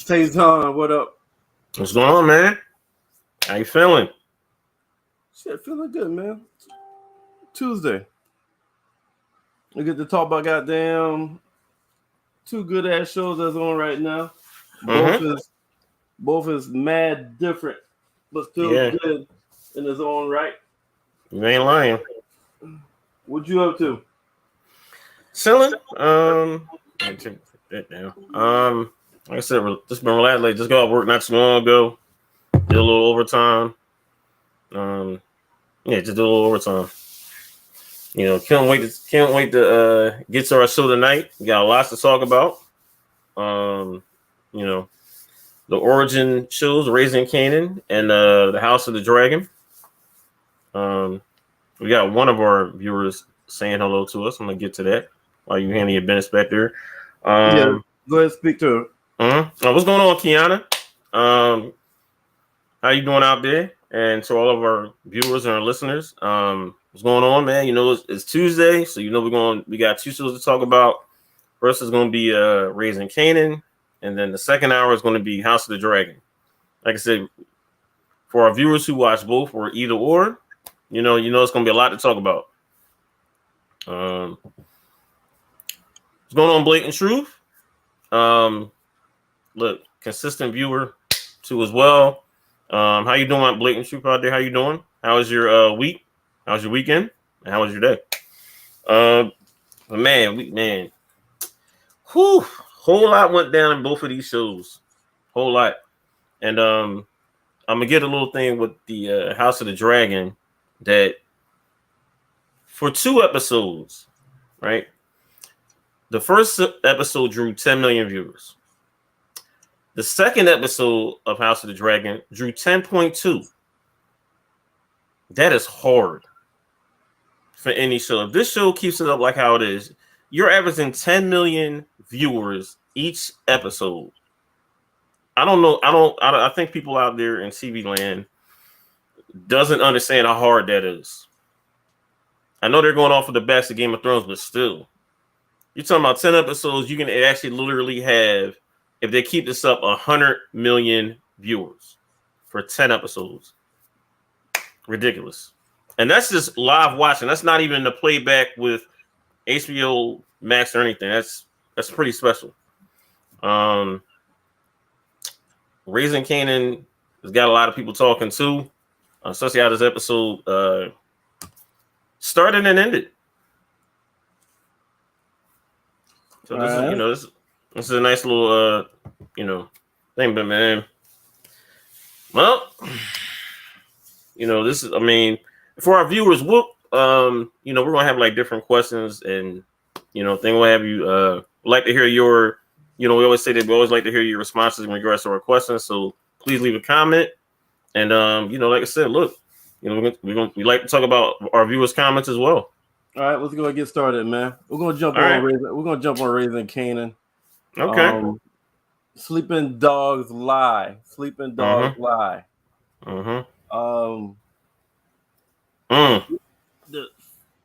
Taison, what up? What's going on, man? How you feeling? Shit, feeling good, man. Tuesday. We get to talk about goddamn two good ass shows that's on right now. Both is mad different, but still Yeah, good in its own right. you ain't lying. What you up to? Chilling. I take that down. Like I said, just been relaxed. Like just got off work not too long ago. Did a little overtime. Yeah, just did a little overtime. Can't wait to get to our show tonight. We got lots to talk about. You know, the origin shows, Raising Kanan and the House of the Dragon. We got one of our viewers saying hello to us. I'm gonna get to that while you handle your business back there. Yeah, go ahead and speak to her. What's going on, Kiana? How you doing out there? And to all of our viewers and our listeners, what's going on, man? You know, it's Tuesday, so you know we got two shows to talk about. First is going to be Raising Kanan, and then the second hour is going to be House of the Dragon. Like I said, for our viewers who watch both or either or, you know it's going to be a lot to talk about. What's going on, Blatant Truth? Look, consistent viewer too as well. How you doing, Blatant Truth out there? How you doing? How was your week? How was your weekend? And how was your day? But man, whole lot went down in both of these shows, whole lot. And I'm gonna get a little thing with the House of the Dragon that for 2 episodes, right? The first episode drew 10 million viewers. The second episode of House of the Dragon drew 10.2. That is hard for any show. If this show keeps it up like how it is, you're averaging 10 million viewers each episode. I don't know. I think people out there in TV land doesn't understand how hard that is. I know they're going off of the best of Game of Thrones, but still, you're talking about 10 episodes. You can actually literally have, if they keep this up, 100 million viewers for 10 episodes. Ridiculous. And that's just live watching. That's not even the playback with HBO Max or anything. That's pretty special. Raising Kanan has got a lot of people talking too, especially how this episode started and ended. So this is a nice little thing, but man, well, this is, I mean, for our viewers, we're gonna have like different questions and thing we'll have you like to hear your, we always say that we always like to hear your responses in regards to our questions. So please leave a comment. And like I said, look, we like to talk about our viewers' comments as well. All right, let's go and get started, man. We're gonna jump on Raising Kanan. Okay. Sleeping dogs lie. Sleeping dogs lie.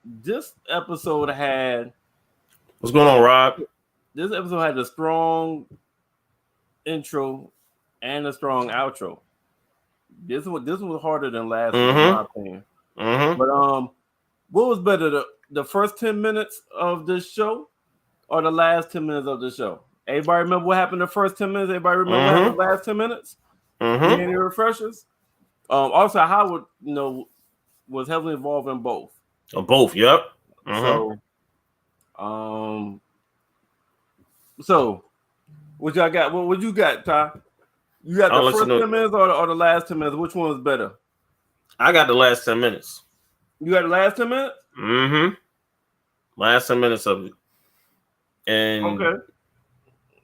This episode had. What's going on, Rob? This episode had a strong intro and a strong outro. This was harder than last week, in my opinion. But what was better, the first 10 minutes of this show or the last 10 minutes of the show? Everybody remember what happened the first 10 minutes? Everybody remember what happened the last 10 minutes? Any refreshers? Also, Howard, was heavily involved in both. Both, yep. So what y'all got? What you got, Ty? You got the first 10 minutes or the last 10 minutes? Which one was better? I got the last 10 minutes. You got the last 10 minutes? Last 10 minutes of it. And okay.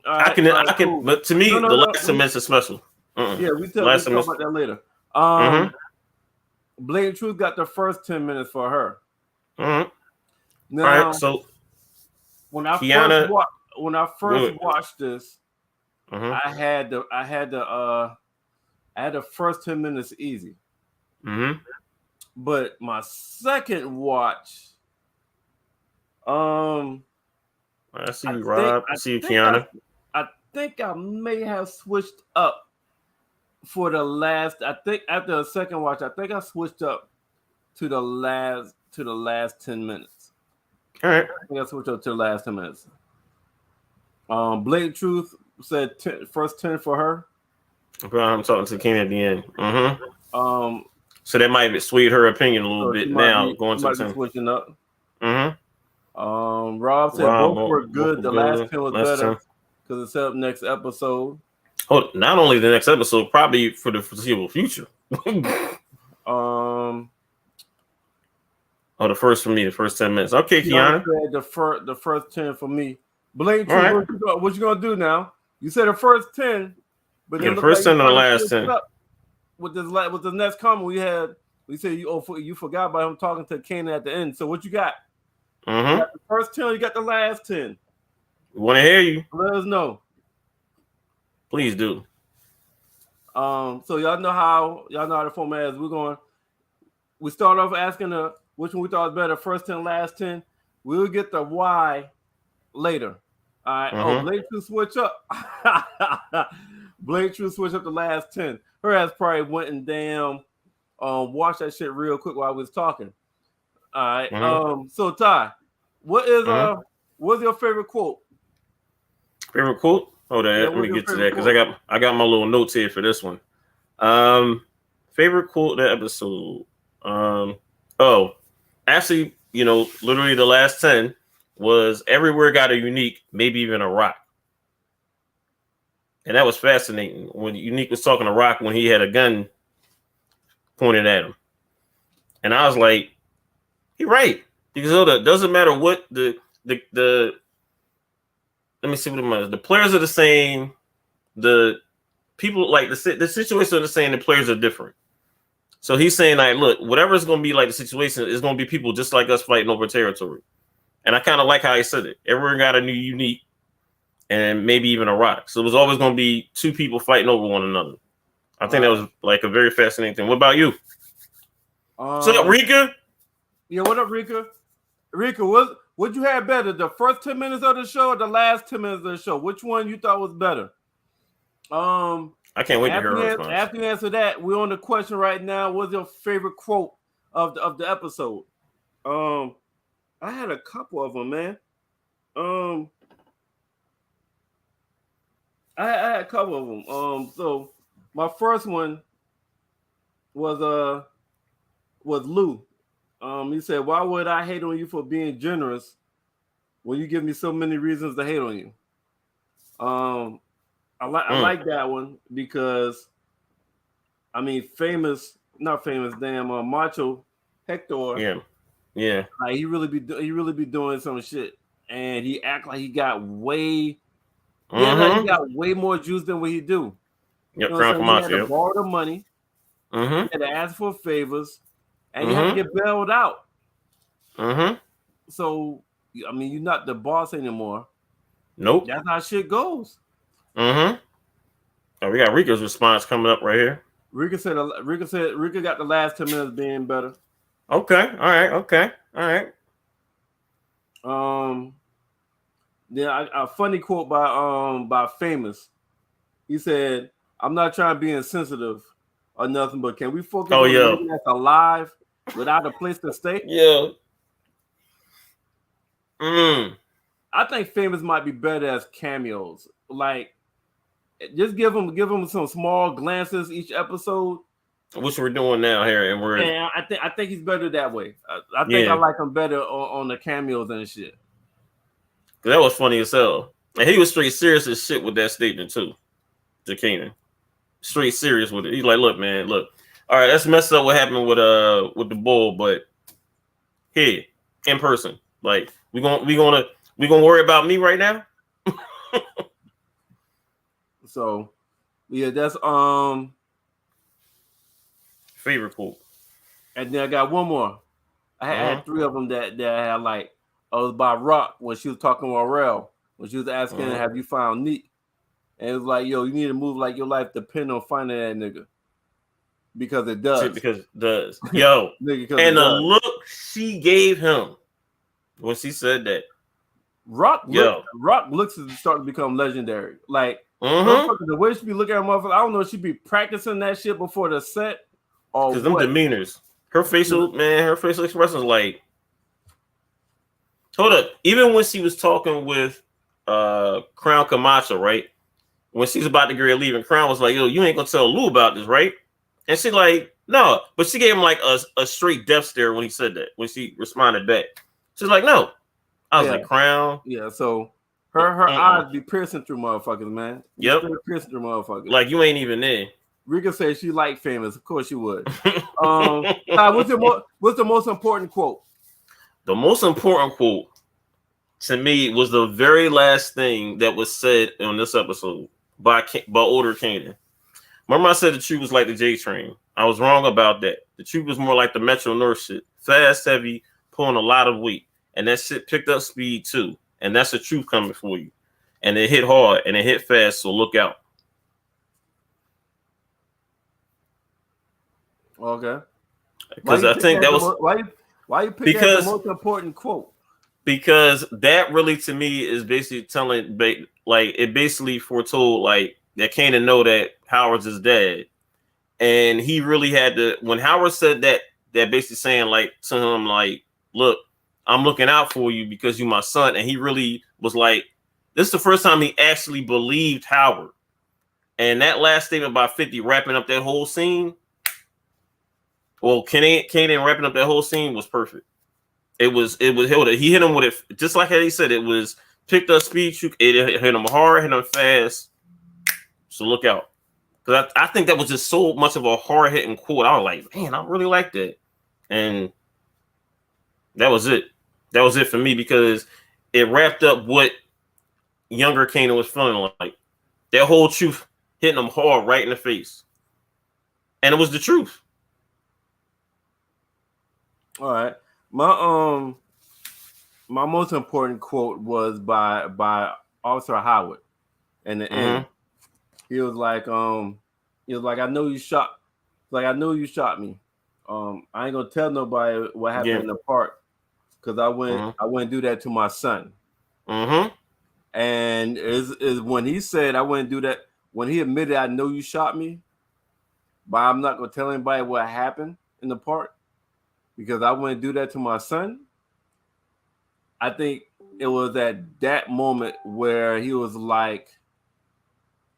I can, cool. But to me, the last 10 minutes is special. Yeah, we talk about that later. Blatant Truth got the first 10 minutes for her. Now, all right, so when I first watched this, I had the first 10 minutes easy. But my second watch, I see you, Rob. I see you, Kiana. I think I may have switched up for the last. I think after a second watch, I think I switched up to the last 10 minutes. All right. I think I switched up to the last 10 minutes. Blatant Truth said first 10 for her. I'm talking to Ken at the end. Mm-hmm. So that might sway her opinion a little bit now. Going to 10. Switching up. Mm-hmm. Rob said both were good. The last 10 was better because it's up next episode. Oh, not only the next episode, probably for the foreseeable future. Oh, the first for me, the first 10 minutes. Okay, Kiana. Said the first 10 for me. Blake, right. What you gonna do now? You said the first 10, but the first 10 and the last 10. With the next comment we said you forgot about him talking to Kanan at the end. So what you got? Mm-hmm. You got the first 10, you got the last 10. We want to hear you. Let us know. Please do. So y'all know how the format is. We start off asking which one we thought was better, first 10, last 10. We'll get the why later. All right. Oh, Blake True switch up. Blake True switch up the last 10. Her ass probably went and watched that shit real quick while I was talking. All right. So Ty, what's your favorite quote? Favorite quote? Hold on, let me get to that because I got my little notes here for this one. Favorite quote of the episode. Actually, literally the last 10 was everywhere got a unique, maybe even a rock. And that was fascinating when Unique was talking to Rock when he had a gun pointed at him. And I was like, he right. Because it doesn't matter what the let me see what it was. The players are the same. The people like the situations are the same. The players are different. So he's saying, like, look, whatever is going to be like the situation is going to be people just like us fighting over territory. And I kind of like how he said it. Everyone got a new unique and maybe even a rock. So it was always going to be two people fighting over one another. I think that was like a very fascinating thing. What about you? What's up, Rika? Yeah, what up, Rika? Rika, what you had better, the first 10 minutes of the show or the last 10 minutes of the show? Which one you thought was better? I can't wait to hear her response. After you answer that, we're on the question right now. What's your favorite quote of the episode? I had a couple of them, man. I had a couple of them. So my first one was Lou. He said, "Why would I hate on you for being generous when you give me so many reasons to hate on you?" I like that one because Macho Hector. Yeah. Like he really be doing some shit, and he act like he got way. Yeah, he got way more juice than what he do. Yep, he had to borrow the money. He had to ask for favors, and you had to get bailed out. So, you're not the boss anymore. Nope. That's how shit goes. Oh, we got Rika's response coming up right here. Rika got the last 10 minutes being better. Okay. All right. Yeah, a funny quote by Famous. He said, "I'm not trying to be insensitive or nothing, but can we focus on the that's alive without a place to stay?" Yeah. I think Famous might be better as cameos. Like, just give them some small glances each episode, which we're doing now here, and I think he's better that way. I think I like him better on the cameos and shit. That was funny as hell, and he was straight serious as shit with that statement too. To Kanan, straight serious with it. He's like, "Look, man, look. All right, that's messed up. What happened with the bull, but here in person, like we gonna worry about me right now." So, yeah, that's favorite quote. And then I got one more. I had three of them that I had like. It was by Rock when she was talking with Aurel, when she was asking, "Have you found Neat?" And it was like, "Yo, you need to move like your life depends on finding that nigga." Because it does. Because it does. Yo. And the look she gave him when she said that. Rock looks is starting to become legendary. Like, Motherfucker, the way she be looking at motherfucker, I don't know if she be practicing that shit before the set or because them demeanors, her facial expressions, like, hold up. Even when she was talking with Crown Camacho, right? When she's about to get ready to leave, and Crown was like, "Yo, you ain't gonna tell Lou about this, right?" And she like, "No," but she gave him like a straight death stare when he said that. When she responded back, she's like, "No." I was like, "Crown." Yeah, so her eyes be piercing through motherfuckers, man. Yep, piercing through motherfuckers. Like you ain't even there. Rika said she liked famous. Of course she would. What's the most important quote? The most important quote to me was the very last thing that was said on this episode by older Kanan. Remember I said the truth was like the J train. I was wrong about that. The truth was more like the Metro North shit. Fast, heavy, pulling a lot of weight. And that shit picked up speed too. And that's the truth coming for you. And it hit hard and it hit fast, so look out. Okay. Because I think that was why you pick the most important quote? Because that really to me is basically telling, like, it basically foretold like that Kanan know that Howard's his dad. And he really had to, when Howard said that basically saying like to him, like, look, I'm looking out for you because you're my son. And he really was like, this is the first time he actually believed Howard. And that last statement by 50 wrapping up that whole scene, well, Kanan wrapping up that whole scene was perfect. It was he hit him with it just like how he said, it was picked up speed. It hit him hard, hit him fast. So look out. Because I think that was just so much of a hard hitting quote. I was like, man, I really like that. And that was it. That was it for me because it wrapped up what younger Kanan was feeling like. That whole truth hitting him hard right in the face. And it was the truth. All right. My most important quote was by Officer Howard. In the end, he was like, I know you shot. Like, I know you shot me. I ain't gonna tell nobody what happened in the park because I wouldn't do that to my son. And is when he said I wouldn't do that, when he admitted I know you shot me, but I'm not gonna tell anybody what happened in the park because I wouldn't do that to my son. I think it was at that moment where he was like,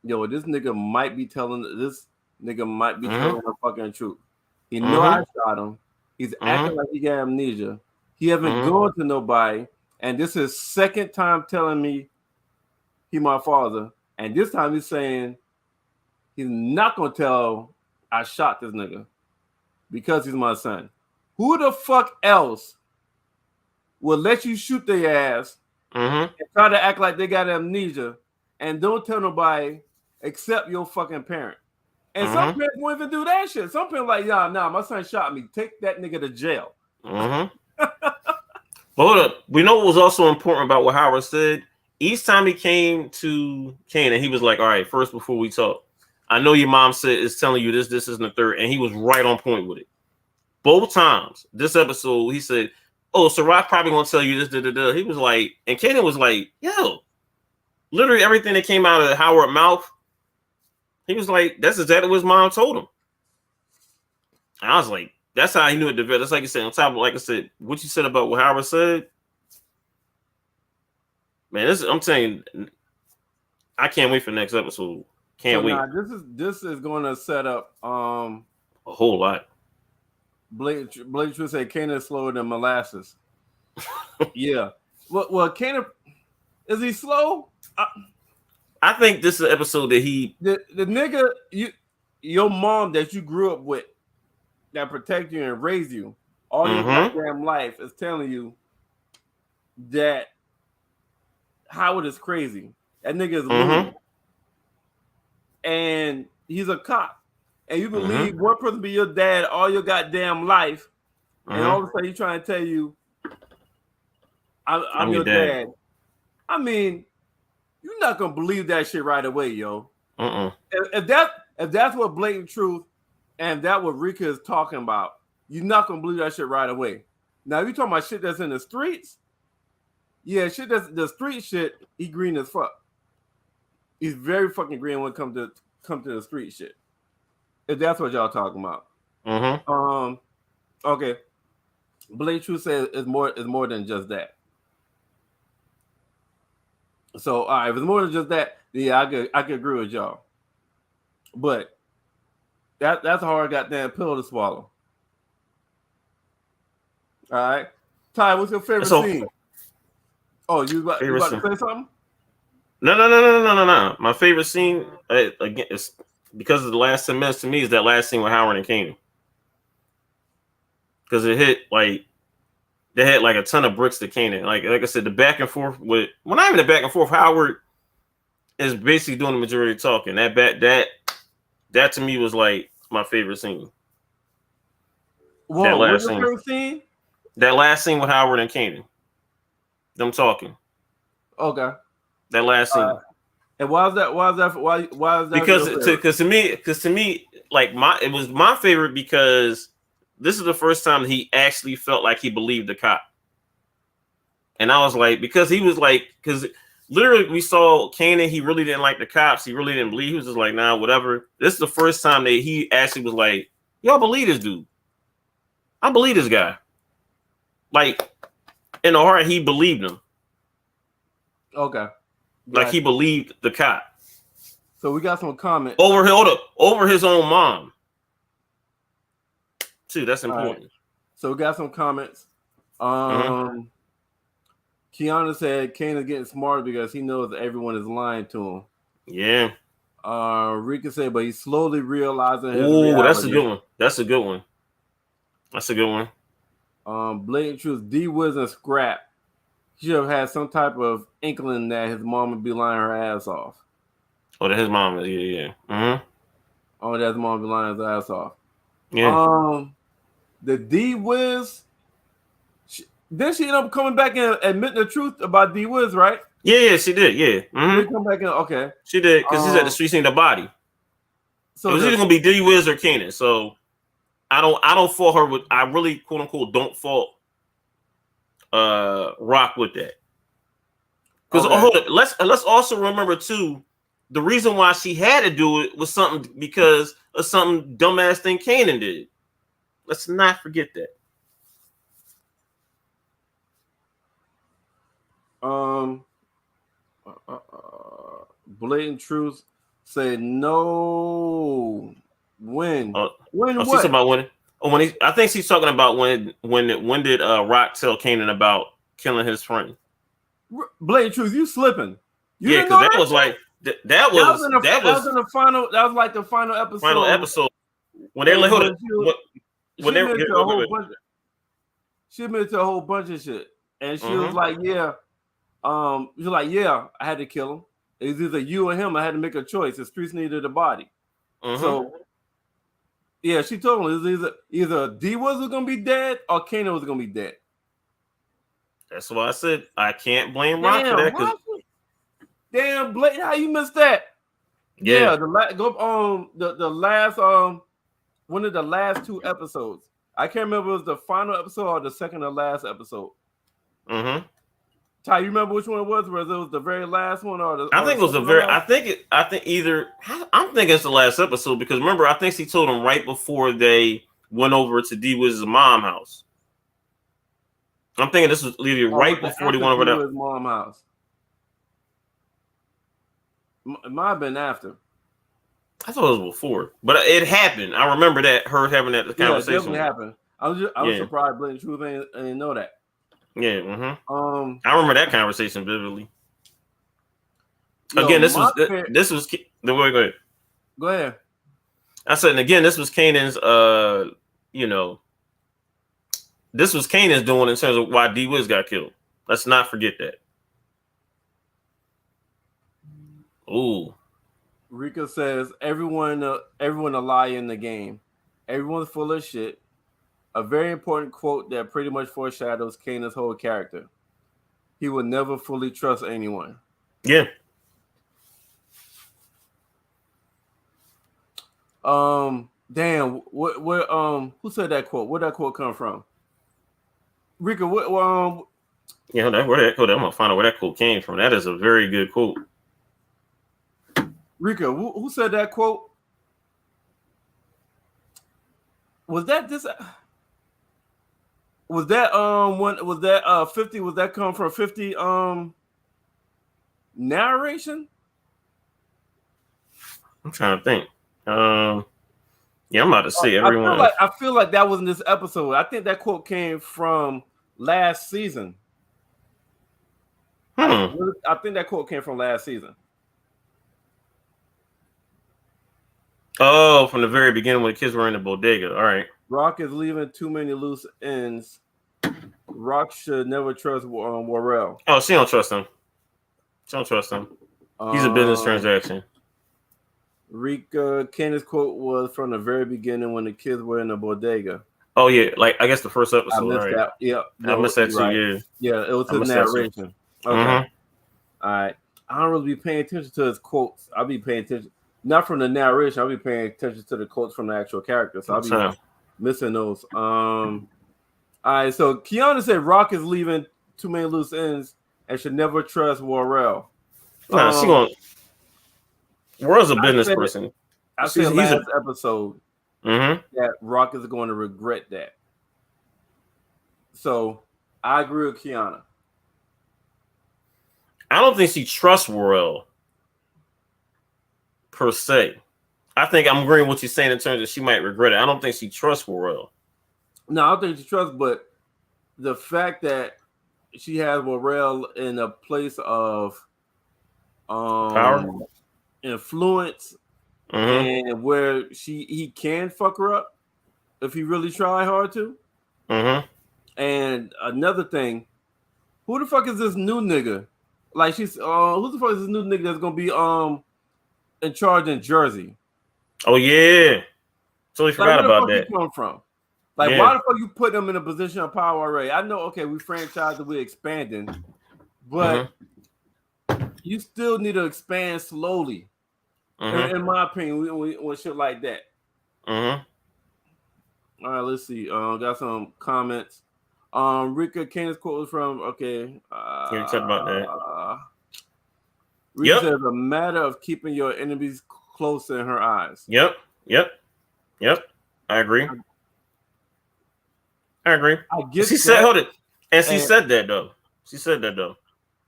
yo, this nigga might be telling the fucking truth. He know I shot him. He's acting like he got amnesia. He haven't gone to nobody. And this is second time telling me he my father. And this time he's saying he's not gonna tell I shot this nigga because he's my son. Who the fuck else will let you shoot their ass and try to act like they got amnesia and don't tell nobody except your fucking parent? And some parents won't even do that shit. Some parents like, nah, my son shot me. Take that nigga to jail. But hold up. We know what was also important about what Howard said. Each time he came to Kanan, he was like, all right, first, before we talk, I know your mom said is telling you this, and the third. And he was right on point with it. Both times. This episode, he said, oh, so Rock probably gonna tell you this, He was like, and Kanan was like, yo, literally everything that came out of Howard's mouth, he was like, that's exactly what his mom told him. And I was like, that's how he knew it developed. That's like you said, on top of, like I said, what you said about what Howard said, man, I'm saying, I can't wait for the next episode. Can't wait. This is going to set up a whole lot. Blake Truth said Kanan is slower than molasses. Yeah. Well, Kanan, is he slow? I think this is an episode that the nigga your mom that you grew up with, that protect you and raise you all your goddamn life, is telling you that Howard is crazy. That nigga is loony. And he's a cop. And you believe one person be your dad all your goddamn life, and all of a sudden he's trying to tell you, I'm your dad. I mean, you're not gonna believe that shit right away, yo. If that's what blatant truth and that what Rika is talking about, you're not gonna believe that shit right away. Now, if you talking about shit that's in the streets, yeah, shit that's the street shit, he green as fuck. He's very fucking green when it comes to the street shit. If that's what y'all talking about. Okay. Blade Truth says is more than just that. So all right, if it's more than just that, yeah, I could agree with y'all. But that's a hard goddamn pill to swallow. All right, Ty, what's your favorite scene? Oh, you about to say something? No. My favorite scene, again, is because of the last 10 minutes to me, is that last scene with Howard and Kanan. Because it hit like they had like a ton of bricks to Kanan. Like I said, the back and forth with not even the back and forth. Howard is basically doing the majority of talking. That to me was like my favorite scene. Whoa, that last scene. Favorite scene? That last scene with Howard and Kanan. Them talking. Okay. That last scene. And why is that? Why is that? Because to me, like it was my favorite because this is the first time he actually felt like he believed the cop. And I was like, because literally we saw Kanan, he really didn't like the cops. He really didn't believe. He was just like, nah, whatever. This is the first time that he actually was like, y'all believe this dude. I believe this guy. Like, in the heart, he believed him. Okay. Like he believed the cop. So we got some comments. Over his own mom. Too, that's important. Right. So we got some comments. Kiana said Kane is getting smarter because he knows that everyone is lying to him. Yeah. Rika said, but he's slowly realizing his reality. That's a good one. Blatant Truth, D-Wiz and Scrap. He should have had some type of inkling that his mom would be lying her ass off. Oh, that his mom, yeah. Mm-hmm. Oh, that his mom would be lying his ass off. Yeah. The D-Wiz, then she ended up coming back and admitting the truth about D-Wiz, right? Yeah, she did. Yeah. Mm-hmm. She come back in, okay. She did, because she said that she seen the body. So it was either gonna be D-Wiz or Kanan. So I don't fault her with. I really quote unquote don't fault Rock with that. Because let's also remember too, the reason why she had to do it was something because of something dumbass thing Kanan did. Let's not forget that. Blatant Truth said no. When? When? What? She's about when? Oh, I think she's talking about when did Rock tell Kanan about killing his friend? Blatant Truth, you slipping? Yeah, because that was like that was in the final. That was like the final episode. Final episode when they like she admitted to a whole bunch of shit, and she was like, "Yeah, she was like, yeah, I had to kill him. It's either you or him. I had to make a choice. The streets needed a body, so." Yeah, she told him it was either D-Wiz was gonna be dead or Kanan was gonna be dead. That's why I said I can't blame Rock for that. Damn, Blake, how you missed that? Yeah, the last one of the last two episodes. I can't remember if it was the final episode or the second to last episode. Ty, you remember which one it was? Whether it was the very last one or the? I think it was the very. I think either. I'm thinking it's the last episode because remember, I think she told him right before they went over to D-Wiz's mom house. I'm thinking this was either right before they went over to mom house. It might have been after. I thought it was before, but it happened. I remember that her having that conversation. Yeah, it definitely happened. I was surprised. Blatant Truth I didn't know that. Yeah. I remember that conversation vividly. Again, this was go ahead. Go ahead. I said, and again, this was Kanan's. This was Kanan's doing in terms of why D-Wiz got killed. Let's not forget that. Ooh. Rika says everyone a lie in the game. Everyone's full of shit. A very important quote that pretty much foreshadows Kanan's whole character. He will never fully trust anyone. Yeah. Damn. What? Who said that quote? Where'd that quote come from? Rika. What? Yeah. Where that quote? I'm gonna find out where that quote came from. That is a very good quote. Rika, who said that quote? Was that this? Was that when was that 50? Was that come from 50 narration? I'm trying to think. Yeah, I'm about to say I everyone. feel like that wasn't this episode. I think that quote came from last season. I think that quote came from last season. Oh, from the very beginning when the kids were in the bodega. All right. Rock is leaving too many loose ends. Rock should never trust Warrell. Oh, she don't trust him. She don't trust him. He's a business transaction. Rika, Kenneth's quote was from the very beginning when the kids were in the bodega. Oh yeah, like I guess the first episode. I missed right? that. Yeah, I missed that too. Right. Yeah, it was his narration. Okay. All right. I don't really be paying attention to his quotes. I'll be paying attention not from the narration. I'll be paying attention to the quotes from the actual character. So I'll be missing those. All right. So Kiana said Rock is leaving too many loose ends and should never trust Warrell. Nah, she won't. Warrell's a business person. I said last episode that Rock is going to regret that. So I agree with Kiana. I don't think she trusts Warrell per se. I think I'm agreeing with what you're saying in terms of she might regret it. I don't think she trusts Warrell. No, I don't think she trusts, but the fact that she has Warrell in a place of power, influence, and where he can fuck her up if he really try hard to. And another thing, who the fuck is this new nigga? Like who the fuck is this new nigga that's gonna be in charge in Jersey? Oh yeah, totally forgot about that. Where the fuck he come from? Like why the fuck you put them in a position of power already? I know, okay, we franchised, we're expanding, but you still need to expand slowly. In my opinion, with shit like that. All right, let's see. Got some comments. Rika Kenneth's quote was from you talked about that. Rika says a matter of keeping your enemies close in her eyes. Yep. I agree. I get. She said, "Hold it," and she said that though.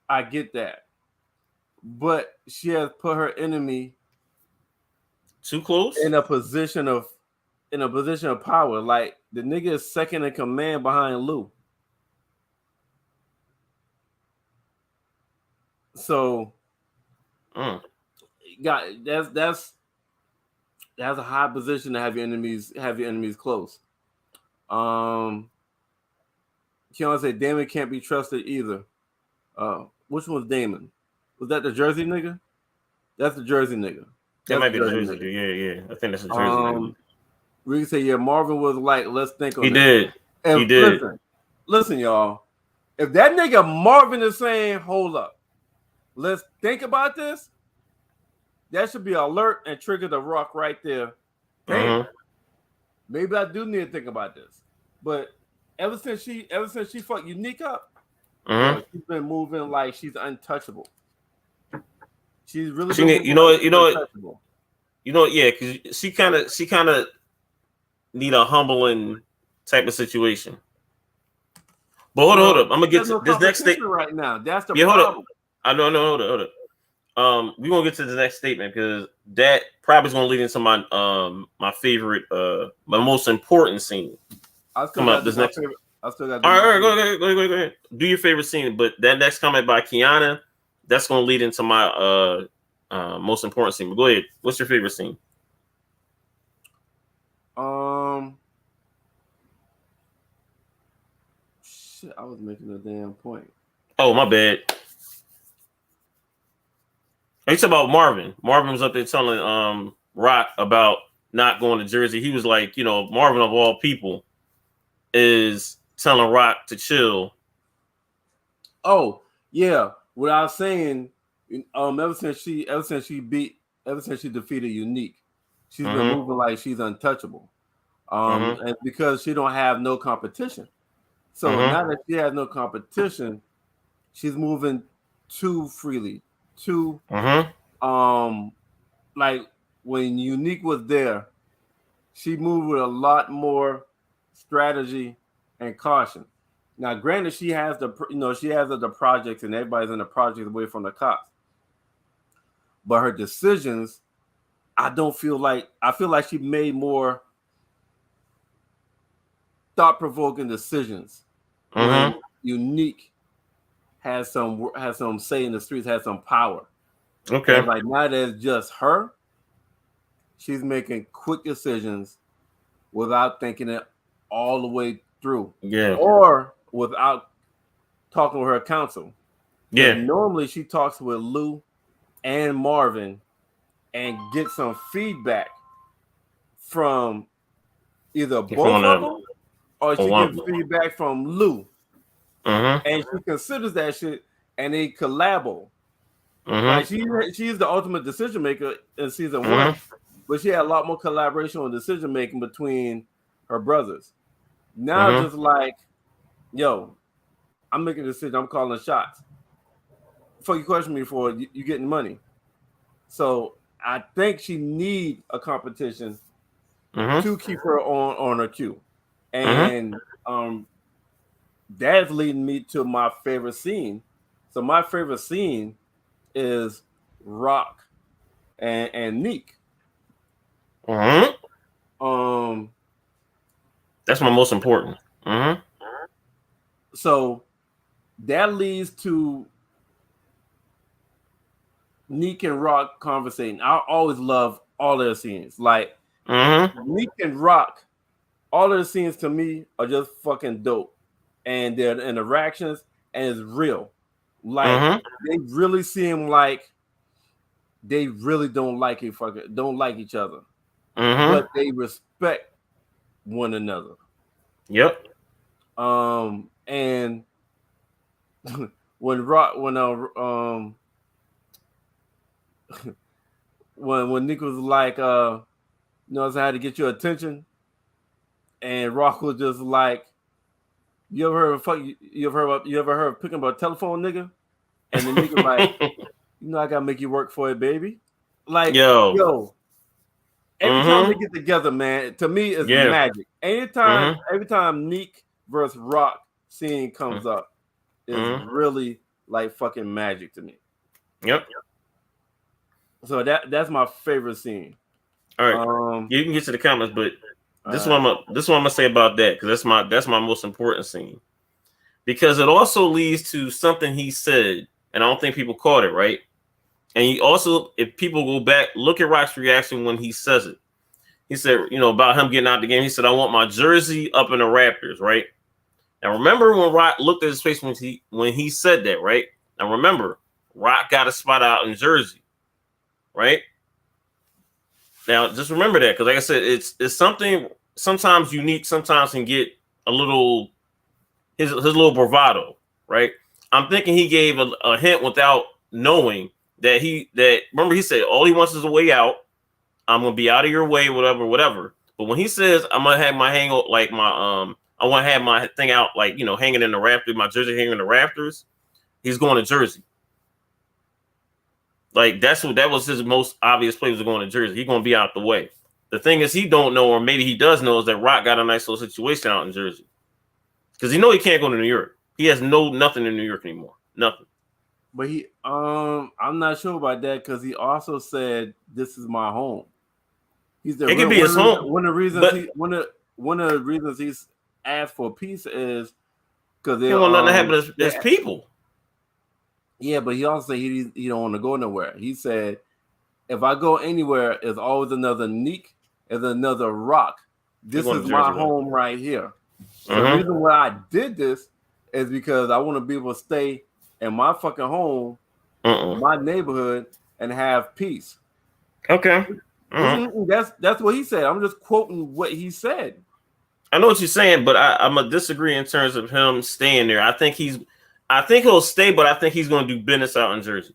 I get that, but she has put her enemy too close in a position of power. Like the nigga is second in command behind Lou. So, that's a high position to have your enemies close. Kiana said Damon can't be trusted either. Which one was Damon? Was that the Jersey nigga? That's the Jersey nigga. That might be the Jersey nigga. Yeah. I think that's the Jersey nigga. We can say, yeah, Marvin was like, let's think on He did. Listen, y'all. If that nigga Marvin is saying, hold up, let's think about this, that should be alert and trigger the Rock right there. Damn. Maybe I do need to think about this. But ever since she fucked Unique up, she's been moving like she's untouchable. She's really because she kind of need a humbling type of situation. But hold up. I'm gonna get to this next statement right now. That's the problem. Hold up. I know. Hold up. We're gonna get to the next statement because that probably is gonna lead into my my favorite, my most important scene. I still got this next. Favorite. I still got. All right, go ahead. Do your favorite scene, but that next comment by Kiana, that's gonna lead into my most important scene. But go ahead. What's your favorite scene? Shit, I was making a damn point. Oh, my bad. You talking about Marvin. Marvin was up there telling Rock about not going to Jersey. He was like, Marvin of all people is telling Rock to chill. Oh, yeah. What I was saying, ever since she defeated Unique, she's been moving like she's untouchable. And because she don't have no competition. So now that she has no competition, she's moving too freely, too like when Unique was there, she moved with a lot more strategy and caution. Now, granted, she has she has the projects and everybody's in the projects away from the cops, but her decisions, I feel like she made more thought-provoking decisions when Unique has some say in the streets, has some power. Okay. And like now that it's just her, she's making quick decisions without thinking it all the way through. Yeah. Or without talking with her counsel. Yeah. Normally she talks with Lou and Marvin and gets some feedback from either both of them or she gets feedback from Lou. And she considers that shit and they collabo. Like she's the ultimate decision maker in season one, but she had a lot more collaboration on decision making between her brothers. Now just like, yo, I'm making a decision, I'm calling shots. Fuck you question me for you getting money. So I think she need a competition to keep her on her cue. And that's leading me to my favorite scene. So my favorite scene is Rock and Neek. That's my most important. So that leads to Neek and Rock conversating. I always love all their scenes. Like Neek and Rock, all their scenes to me are just fucking dope. And their interactions, and it's real. Like they really seem like they really don't like each other, but they respect one another. Yep. And when when Nick was like, I had to get your attention, and Rock was just like, you ever heard of picking up a telephone, nigga? And the nigga like, I gotta make you work for it, baby. Like, yo, every time they get together, man, to me it's magic. Every time Neek versus Rock scene comes up, it's really like fucking magic to me. Yep. So that's my favorite scene. All right, you can get to the comments, but this one I'm gonna say about that because that's my most important scene because it also leads to something he said, and I don't think people caught it right. And he also, if people go back, look at Rock's reaction when he says it. He said, about him getting out the game. He said, "I want my jersey up in the Raptors." Right. Now remember when Rock looked at his face when he said that, right? Now remember, Rock got a spot out in Jersey, right? Now just remember that because, like I said, it's something sometimes Unique, sometimes can get a little his little bravado, right? I'm thinking he gave a hint without knowing that remember he said all he wants is a way out. I'm gonna be out of your way, whatever. But when he says I'm gonna have my hang like my I want to have my thing out like hanging in the rafters, my jersey hanging in the rafters, he's going to Jersey. Like that was his most obvious play was going to Jersey. He's gonna be out the way. The thing is he don't know, or maybe he does know, is that Rock got a nice little situation out in Jersey. Because he can't go to New York. He has nothing in New York anymore. Nothing. But I'm not sure about that because he also said this is my home. It could be his home. One of the reasons he's asked for peace is because he want nothing to happen to his people. Yeah, but he also said he don't want to go nowhere. He said, if I go anywhere, there's always another Neek, there's another Rock. This is my home right here. So the reason why I did this is because I want to be able to stay in my fucking home, my neighborhood, and have peace. Okay. That's what he said. I'm just quoting what he said. I know what you're saying, but I'm gonna disagree in terms of him staying there. I think he'll stay, but I think he's gonna do business out in Jersey.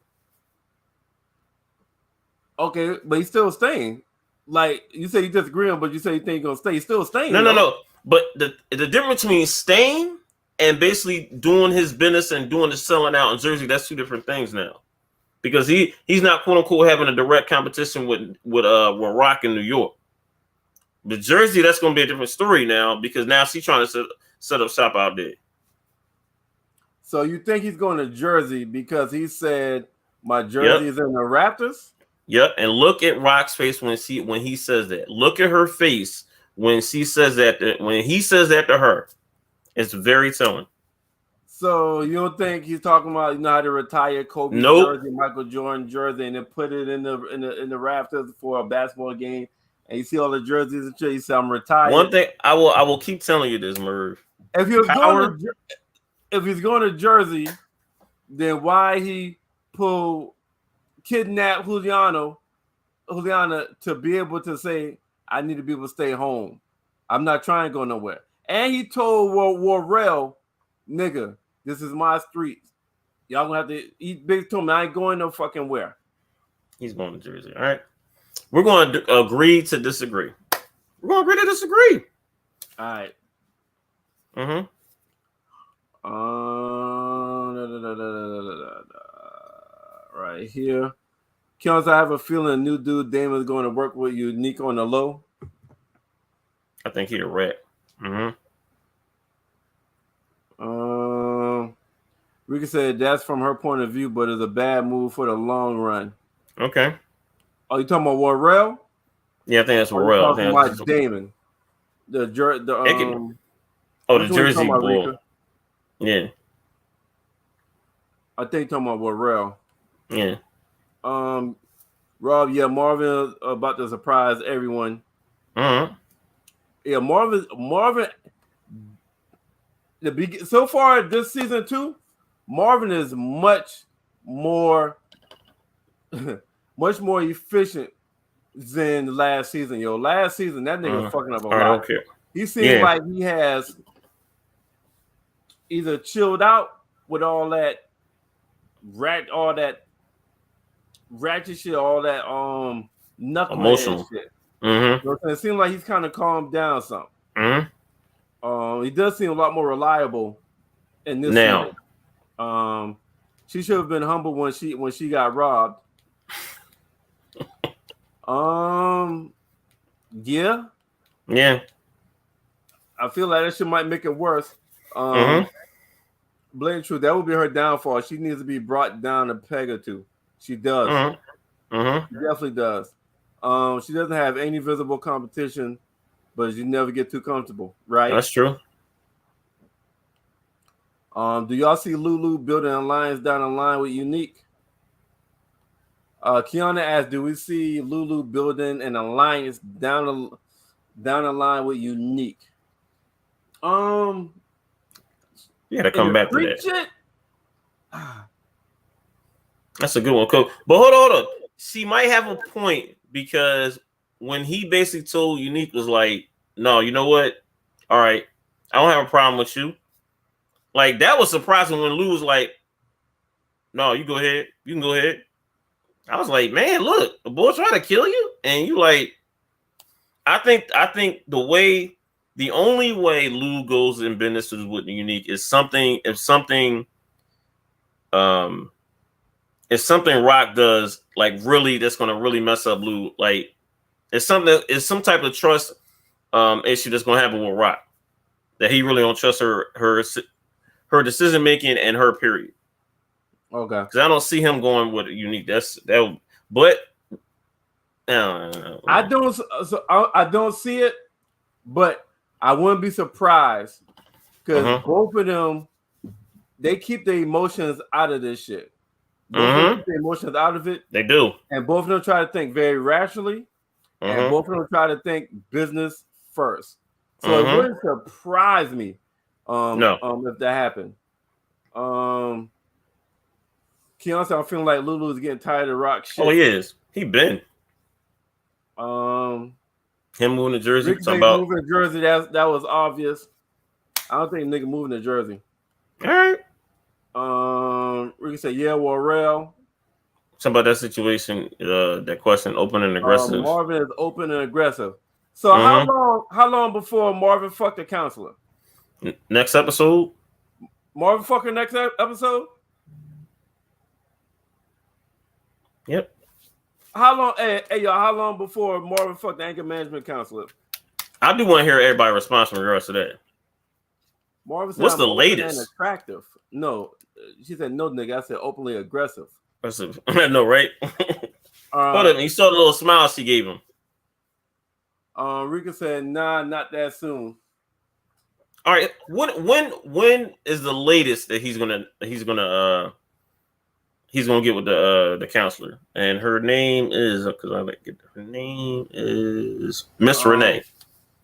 Okay, but he's still staying. Like you say, you disagree, but you say you think he's gonna stay. He's still staying. No. But the difference between staying and basically doing his business and doing the selling out in Jersey, that's two different things now. because he's not quote unquote having a direct competition with Rock in New York. But Jersey, that's going to be a different story now because now she's trying to set up shop out there. So you think he's going to Jersey because he said my jersey is in the Raptors? Yep, and look at Rock's face when he says that. Look at her face when she says that. When he says that to her, it's very telling. So you don't think he's talking about how to retire Kobe jersey, Michael Jordan jersey, and then put it in the Raptors for a basketball game, and you see all the jerseys and shit. You say I'm retired. One thing I will keep telling you this, Merv. If he was going to Jersey, then why he kidnap Juliana to be able to say, I need to be able to stay home. I'm not trying to go nowhere. And he told Warrell, nigga, this is my streets. Y'all gonna have to eat big to me. I ain't going no fucking where. He's going to Jersey. All right. We're going to agree to disagree. We're going to agree to disagree. All right. Mm-hmm. Right here. Kills, I have a feeling new dude Damon is going to work with Unique on the low. I think he a rat. Mm-hmm. Rika said that's from her point of view, but it's a bad move for the long run. Okay. Oh, you talking about Warrell? Yeah, I think that's Warrell. Talking about Damon. The Jersey bull. Yeah. I think talking about Warrell. Yeah. Rob, yeah, Marvin is about to surprise everyone. Mm-hmm. Yeah, Marvin. So far this season 2, Marvin is much more efficient than last season. Last season that nigga was fucking up a lot. Okay. He seems like he has either chilled out with all that ratchet shit, all that knucklehead emotional shit. Mm-hmm. So it seems like he's kind of calmed down some. Mm-hmm. He does seem a lot more reliable in this now. Season. She should have been humble when she got robbed. Yeah. I feel like that shit might make it worse. Blatant truth, that would be her downfall. She needs to be brought down a peg or two. She does. She definitely does. She doesn't have any visible competition, but you never get too comfortable, right? That's true. Do y'all see Lulu building an alliance down the line with Unique? Kiana asked, do we see Lulu building an alliance down the line with Unique? Yeah, to come back to that. Shit? That's a good one, Coach. But hold on. She might have a point because when he basically told Unique was like, no, you know what? All right, I don't have a problem with you. Like, that was surprising when Lou was like, no, you go ahead. You can go ahead. I was like, man, look, the boy trying to kill you. And you like, I think the only way Lou goes in business with Unique is if something Rock does, like, really, that's going to really mess up Lou. Like, it's some type of trust issue that's going to happen with Rock, that he really don't trust her decision making and her period. Okay, because I don't see him going with Unique. But I don't see it, but I wouldn't be surprised because both of them, they keep the emotions out of this shit. Both of them keep the emotions out of it. They do, and both of them try to think very rationally, and both of them try to think business first. So it wouldn't surprise me, if that happened. Keon said, I'm feeling like Lulu is getting tired of Rock shit. Oh, he is. He been. Him moving to Jersey. Moving to Jersey, that was obvious. I don't think nigga moving to Jersey. All right. Ricky said, yeah, Warrell. Something about that situation, that question, open and aggressive. Marvin is open and aggressive. So how long before Marvin fucked the counselor? Next episode? Marvin fuck her next episode? Yep. How long? Hey, y'all. How long before Marvin fucked the anger management counselor? I do want to hear everybody's response in regards to that. Marvin said What's I'm the open and latest? attractive. No, she said no, nigga. I said openly aggressive. That's a, I know, right? Hold Uh, on. You saw the little smile she gave him. Rika said, nah, not that soon. All right. When is the latest that he's gonna get with the counselor? And her name is, because I like get her name is Miss Renee.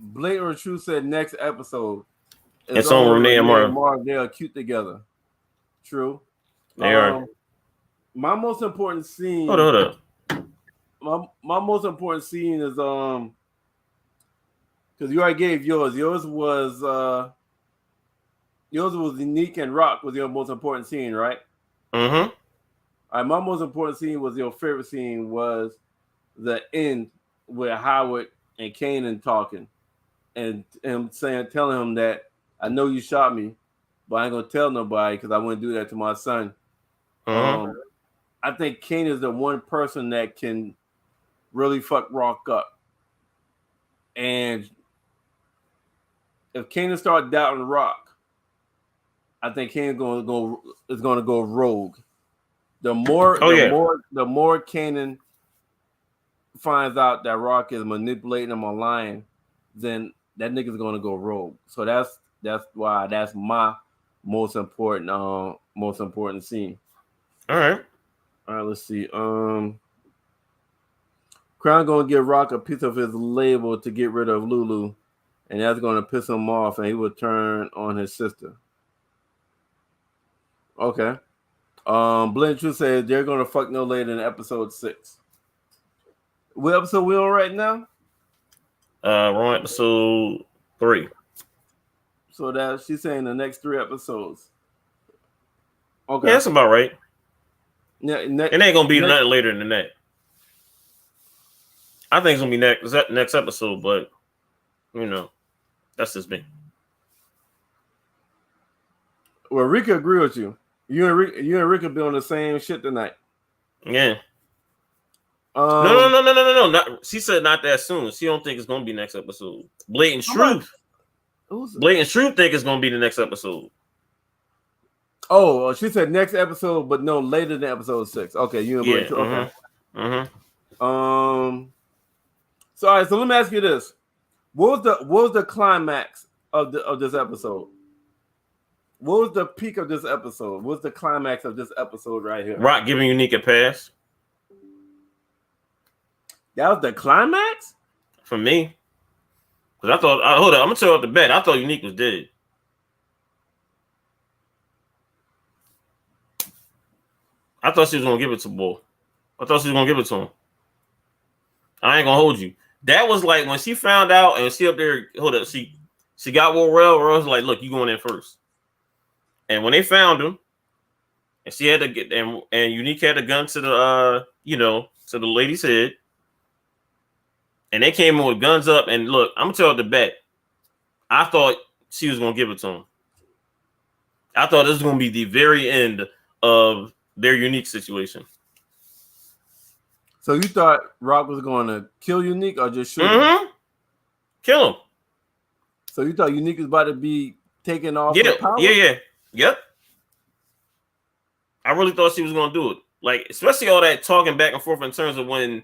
Blatant or True said next episode. It's on Renee and Marv. Marv. They are cute together. True. They are. My most important scene. Hold up. My most important scene is because you already gave yours. Yours was Unique and Rock was your most important scene, right? Mm-hmm. All right, my most important scene was your favorite scene was the end with Howard and Kanan talking and telling him that I know you shot me, but I ain't gonna tell nobody because I wouldn't do that to my son. Mm-hmm. I think Kanan is the one person that can really fuck Rock up. And if Kanan start doubting Rock, I think Kanan is gonna go rogue. The more Kanan finds out that Rock is manipulating him or lying, then that nigga's gonna go rogue. So that's why that's my most important scene. All right. Let's see. Crown gonna give Rock a piece of his label to get rid of Lulu, and that's gonna piss him off, and he will turn on his sister. Okay. Blend True says they're gonna fuck no later than episode 6. What episode we on right now? We're on episode 3. So that she's saying the next 3 episodes. Okay. Yeah, that's about right. Yeah, it ain't gonna be nothing later than that. I think it's gonna be next episode, but that's just me. Well, Rika agree with you. You and Rika be on the same shit tonight. Yeah. No. Not, she said not that soon. She don't think it's gonna be next episode. Blatant Truth. Blatant Truth think it's gonna be the next episode. Oh, she said next episode, but no later than episode 6. Okay, you and Blatant Truth. Okay. So all right, so let me ask you this: what was the climax of this episode? What was the peak of this episode? What's the climax of this episode right here? Rock giving Unique a pass. That was the climax? For me. Because I thought, hold on, I'm going to tell you off the bat. I thought Unique was dead. I thought she was going to give it to Boy. I thought she was going to give it to him. I ain't going to hold you. That was like when she found out and she up there, hold up, she got Warrell. Warrell was like, look, you going in first. And when they found him, and she had to get and Unique had a gun to the to the lady's head, and they came in with guns up. And look, I'm gonna tell you the bet. I thought she was gonna give it to him. I thought this was gonna be the very end of their Unique situation. So you thought Rock was going to kill Unique or just shoot him? Kill him. So you thought Unique was about to be taken off? Yeah. Yep. I really thought she was going to do it. Like, especially all that talking back and forth in terms of when,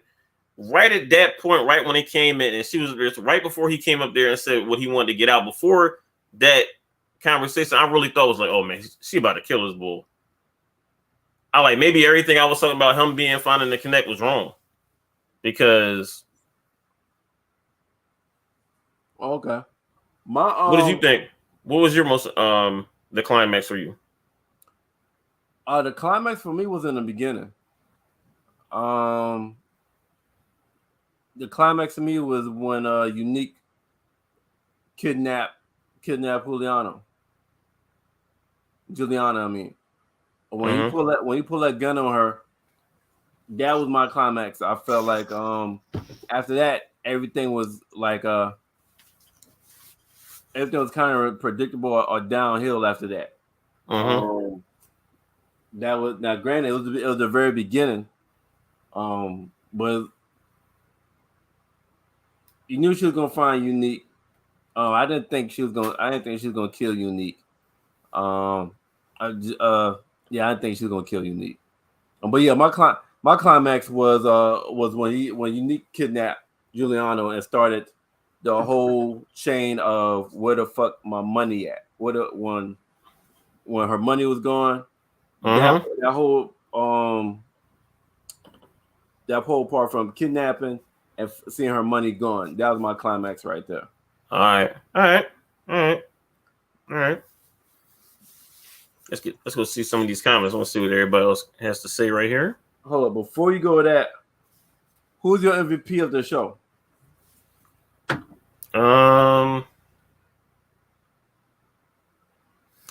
right at that point, right when he came in, and she was right before he came up there and said what he wanted to get out. Before that conversation, I really thought was like, oh man, she about to kill this bull. I like maybe everything I was talking about him being finding the connect was wrong. Because. Okay. What did you think? What was your most the climax for you? The climax for me was in the beginning. The climax for me was when Unique kidnapped Juliana, I mean. When he pulled that gun on her, that was my climax. I felt like after that, everything was like everything was kind of predictable or downhill after that. That was now granted it was the very beginning. But you knew she was gonna find Unique. I didn't think she was gonna kill Unique. I didn't think she was gonna kill Unique. But yeah, my climax was when Unique kidnapped Giuliano and started the whole chain of where the fuck my money at. When her money was gone, that whole part from kidnapping and seeing her money gone. That was my climax right there. All right. Let's go see some of these comments. I want to see what everybody else has to say right here. Hold up, before you go with that, who's your MVP of the show?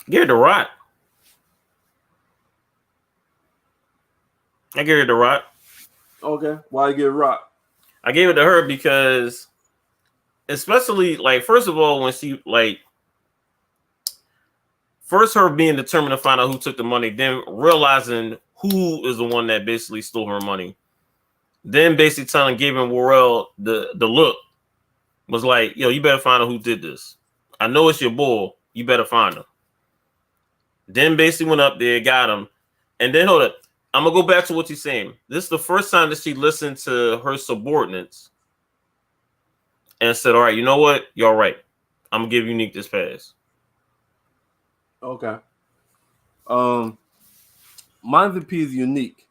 Give it to Rock. I gave it to Rock. Okay, why you give Rock? I gave it to her because, especially like, first of all, when she like, first her being determined to find out who took the money, then realizing who is the one that basically stole her money, then basically giving Worrell the look, was like, yo, you better find out who did this. I know it's your boy. You better find him. Then basically went up there, got him, and then hold up. I'm gonna go back to what you're saying. This is the first time that she listened to her subordinates and said, all right, you know what? You're all right. I'm gonna give Unique this pass. Okay. My MVP is Unique.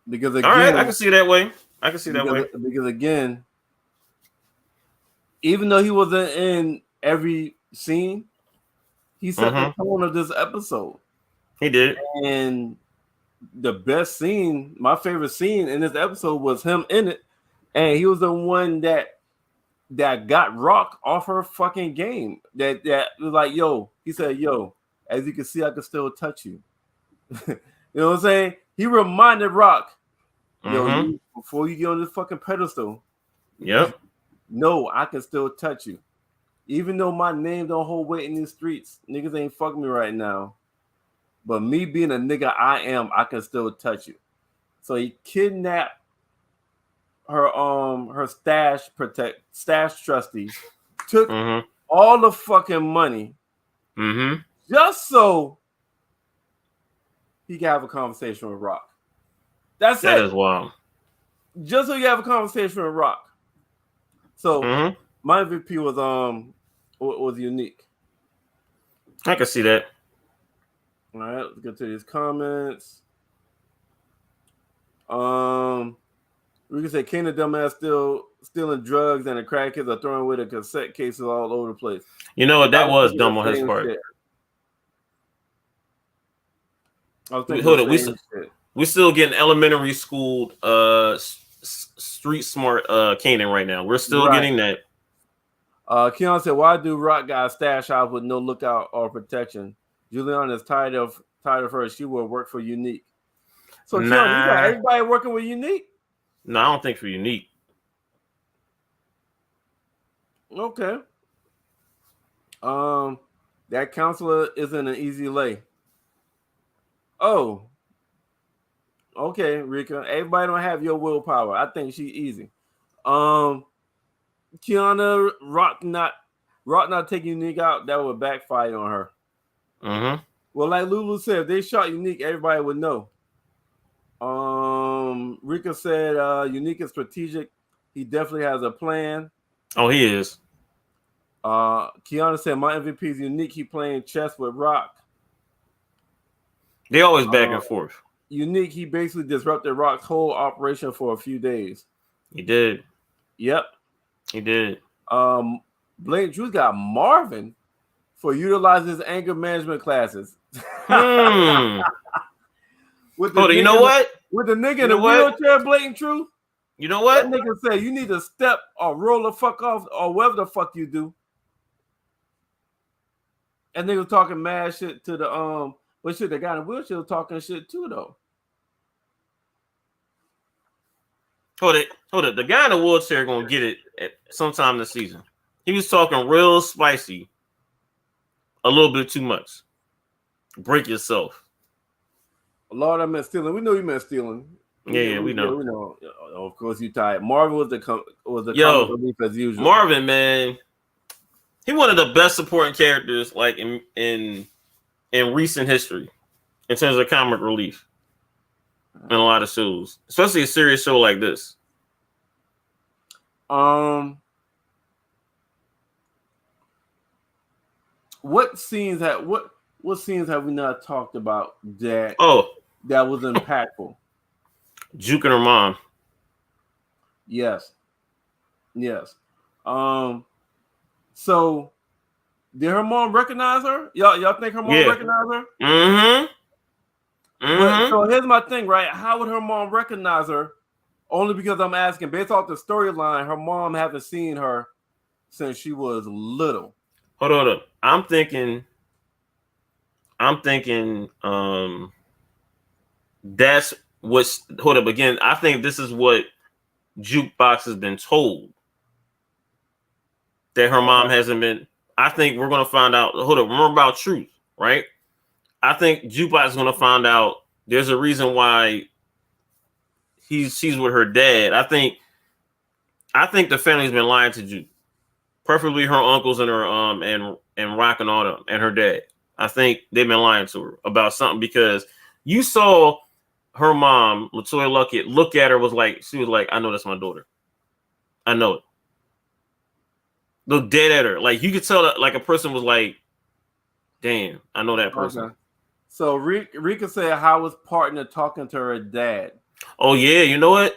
Because again, all right, I can see that way. Because again, even though he wasn't in every scene, he set the tone of this episode. He did. And the best scene, my favorite scene in this episode was him in it. And he was the one that got Rock off her fucking game. That was like, yo, he said, yo, as you can see, I can still touch you. You know what I'm saying? He reminded Rock, yo, before you get on this fucking pedestal, yep. No, I can still touch you. Even though my name don't hold weight in these streets, niggas ain't fucking me right now. But me being a nigga I can still touch you. So he kidnapped her stash trustee, took all the fucking money, just so he can have a conversation with Rock. That is wild. Just so you have a conversation with Rock. So my MVP was Unique. I can see that. All right, let's get to these comments. We can say Kanan dumbass still stealing drugs and the crackheads are throwing away the cassette cases all over the place. You know what? That was dumb on his part. Shit. Hold on, we still getting elementary school street smart Kanan right now. We're still getting that. Keon said, "Why do Rock got a stash house with no lookout or protection? Juliana is tired of her. She will work for Unique." So Keon, you got everybody working with Unique? No, I don't think for Unique. Okay. That counselor isn't an easy lay. Oh. Okay, Rika. Everybody don't have your willpower. I think she's easy. Kiana, Rock not taking Unique out, that would backfire on her. Well, like Lulu said, if they shot Unique, everybody would know. Rika said Unique is strategic. He definitely has a plan. Oh, he is. Kiana said my MVP is Unique. He playing chess with Rock. They always back and forth. Unique, he basically disrupted Rock's whole operation for a few days. He did. Yep. He did. Blake Drew's got Marvin for utilizing his anger management classes. You know what? With the nigga in the wheelchair, Blatant Truth. You know what? That nigga said you need to step or roll the fuck off or whatever the fuck you do. And nigga talking mad shit to the but shit, the guy in the wheelchair was talking shit too though. Hold it. The guy in the wheelchair gonna get it at sometime this season. He was talking real spicy, a little bit too much. Break yourself. Lord, I meant stealing. We know you meant stealing. Yeah, we know. Yeah, we know. Of course, you tired. Marvin was the comic relief as usual. Marvin, man, he one of the best supporting characters like in recent history in terms of comic relief in a lot of shows, especially a serious show like this. What scenes have we not talked about that was impactful? Juke and her mom. Yes. So did her mom recognize her? Y'all think her mom recognized her? But so here's my thing, right? How would her mom recognize her? Only because I'm asking, based off the storyline, her mom haven't seen her since she was little. Hold on. I'm thinking that's what's hold up again. I think this is what Jukebox has been told. That her mom hasn't been. I think we're gonna find out. Hold up, remember about Truth, right? I think Jukebox is gonna find out there's a reason why she's with her dad. I think the family's been lying to Juke. Preferably her uncles and her and Rock and all them and her dad. I think they've been lying to her about something because you saw her mom, LaToya Luckett, look at her she was like, I know that's my daughter. I know it. Look dead at her. Like you could tell that like a person was like, damn, I know that person. Okay. So Rika said Howard's partner talking to her dad. Oh yeah, you know what?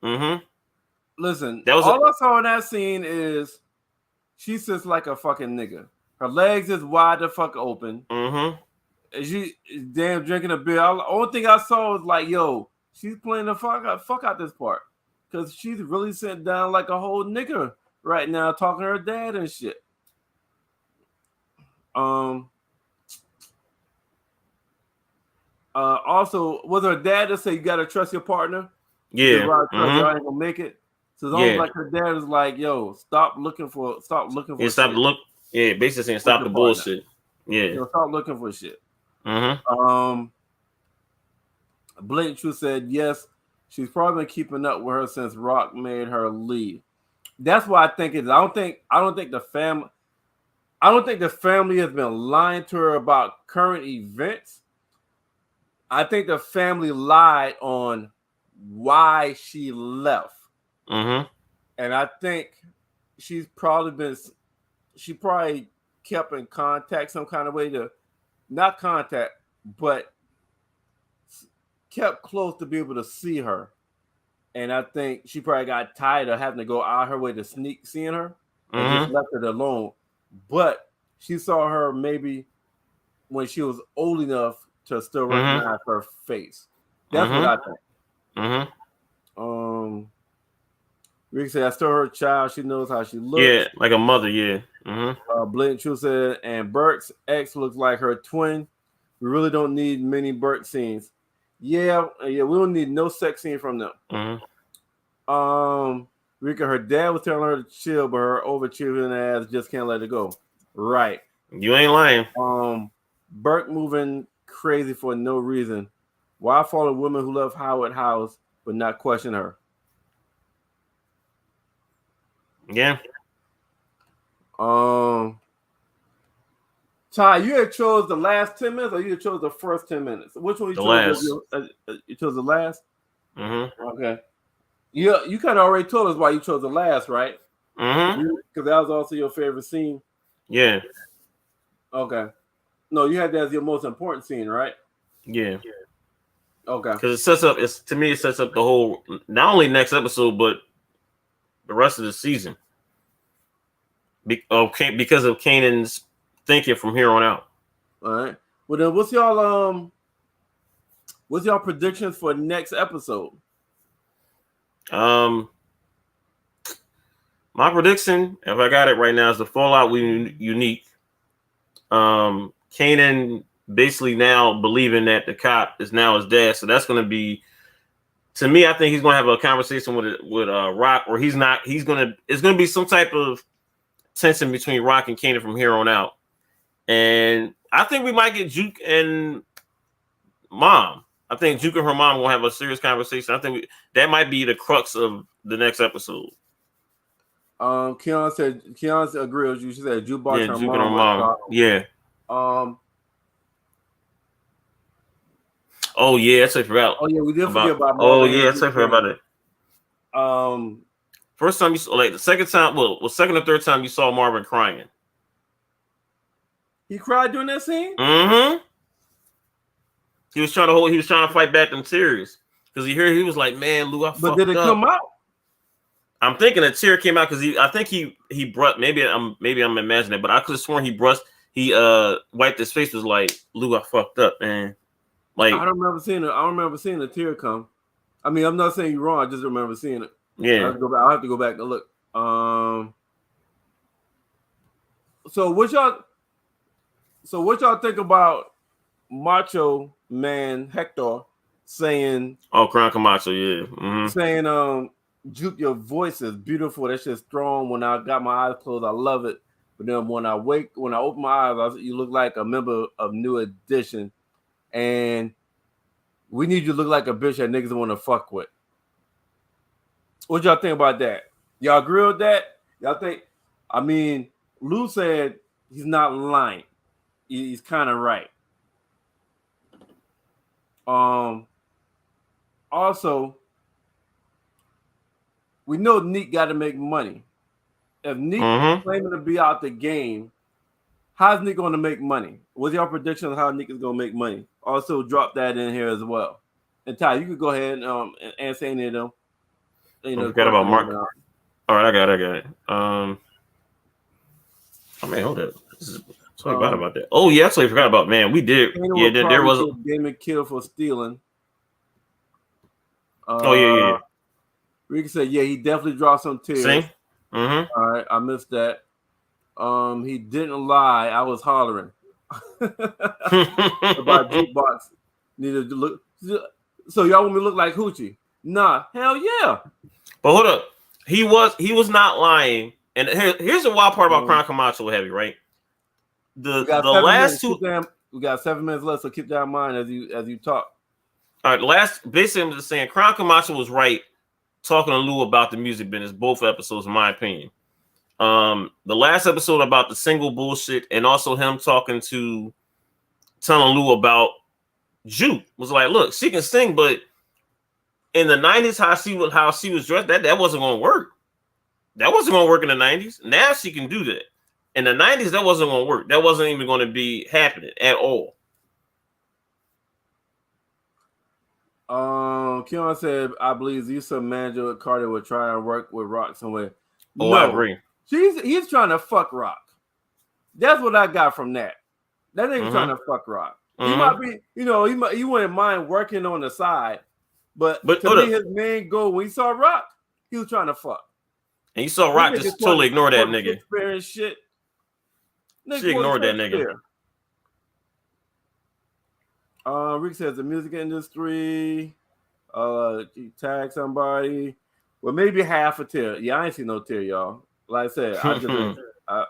Mm-hmm. Listen, all I saw in that scene is she sits like a fucking nigga. Her legs is wide the fuck open. Mm-hmm. And she damn drinking a beer. The only thing I saw was like, yo, she's playing the fuck out this part. Because she's really sitting down like a whole nigga right now talking to her dad and shit. Also, was her dad to say you gotta trust your partner? Yeah. Y'all ain't gonna make it. So it's almost like her dad is like, yo, stop looking for Yeah, stop look. Yeah, basically saying stop the bullshit. Yeah. You know, stop looking for shit. Mm-hmm. Blatant Truth said yes, she's probably been keeping up with her since Rock made her leave. That's what I think it is. I don't think the family has been lying to her about current events. I think the family lied on why she left. Mm-hmm. And I think she probably kept in contact some kind of way not contact, but kept close to be able to see her. And I think she probably got tired of having to go out her way to sneak seeing her and just left her alone. But she saw her maybe when she was old enough to still recognize her face. That's what I think. Rick said, I still her child. She knows how she looks. Yeah, like a mother, yeah. Blatant Truth said, and Burke's ex looks like her twin. We really don't need many Burke scenes. Yeah, we don't need no sex scene from them. Rika, her dad was telling her to chill, but her over-children ass just can't let it go. Right. You ain't lying. Burke moving crazy for no reason. Why follow women who love Howard House but not question her? Yeah. Ty, you had chose the last 10 minutes or you had chose the first 10 minutes? Which one you chose? You chose the last? Okay. You kind of already told us why you chose the last, right? Because that was also your favorite scene. Yeah. Okay. No, you had that as your most important scene, right? Yeah. Okay. Because it sets up the whole, not only next episode, but the rest of the season. Because of Kanan's thinking from here on out. All right. Well then, what's y'all predictions for next episode? My prediction, if I got it right now, is the Fallout unique. Kanan basically now believing that the cop is now his dad, so that's going to be, to me, I think he's going to have a conversation with Rock, or it's going to be some type of tension between Rock and Kanan from here on out. And I think we might get Juke and Mom. I think Juke and her mom will have a serious conversation. I think that might be the crux of the next episode. Keon agrees with you. She said Jukebox Juke and her mom. Yeah. Oh yeah, that's I forgot. Oh yeah, we did forget about. Oh yeah, I forgot about it. Um, First time you saw, like the second time, second or third time you saw Marvin crying. He cried during that scene. Mm-hmm. He was trying to fight back them tears because he was like, "Man, Lou, I fucked up." But did it come out? I'm thinking a tear came out because I think he brushed. Maybe I'm imagining it, but I could have sworn he wiped his face. Was like, "Lou, I fucked up, man." Like I don't remember seeing it. I don't remember seeing a tear come. I mean, I'm not saying you're wrong. I just remember seeing it. Yeah. I'll have to go back and look. So what y'all think about Macho Man Hector saying? Oh, Crown Camacho, yeah. Mm-hmm. Saying, Juke, your voice is beautiful. That shit's strong. When I got my eyes closed, I love it. But then when I open my eyes, you look like a member of New Edition, and we need you to look like a bitch that niggas want to fuck with. What y'all think about that? Y'all agree with that? Y'all think? I mean, Lou said he's not lying. He's kind of right. Also, we know Neek got to make money. If Neek is claiming to be out the game, how's Neek going to make money? What's your prediction of how Neek is going to make money? Also, drop that in here as well. And Ty, you could go ahead and answer any of them. Forget about Mark. All right, I got it. Oh man, hold up. Sorry about that. Oh yeah, I totally forgot about, man. We did. Yeah, there was Damon killed for stealing. Yeah. Ricky said, yeah, he definitely dropped some tears. See? All right, I missed that. He didn't lie. I was hollering about jukebox. Needed to look. So y'all want me to look like Hoochie? Nah, hell yeah. But hold up, he was not lying. And here's the wild part about Crown Camacho Heavy, right? The last two. We got 7 minutes left, so keep that in mind as you talk. All right, basically I'm just saying Crown Camacho was right talking to Lou about the music business, both episodes, in my opinion. The last episode about the single bullshit, and also him telling Lou about Juke was like, look, she can sing, but in the 90s, how she was dressed, that wasn't gonna work. That wasn't gonna work in the 90s. Now she can do that. In the 90s, that wasn't gonna work. That wasn't even gonna be happening at all. Keon said, I believe Zisa manager Carter would try and work with Rock somewhere. Oh, no, I agree. He's trying to fuck Rock. That's what I got from that. That nigga trying to fuck Rock. He might be, he wouldn't mind working on the side, but to me, his main goal when he saw Rock, he was trying to fuck. And you saw Rock just totally ignore that nigga. Shit. She ignored that nigga. Rick says the music industry. He tagged somebody. Well, maybe half a tear. Yeah, I ain't see no tear, y'all. Like I said, I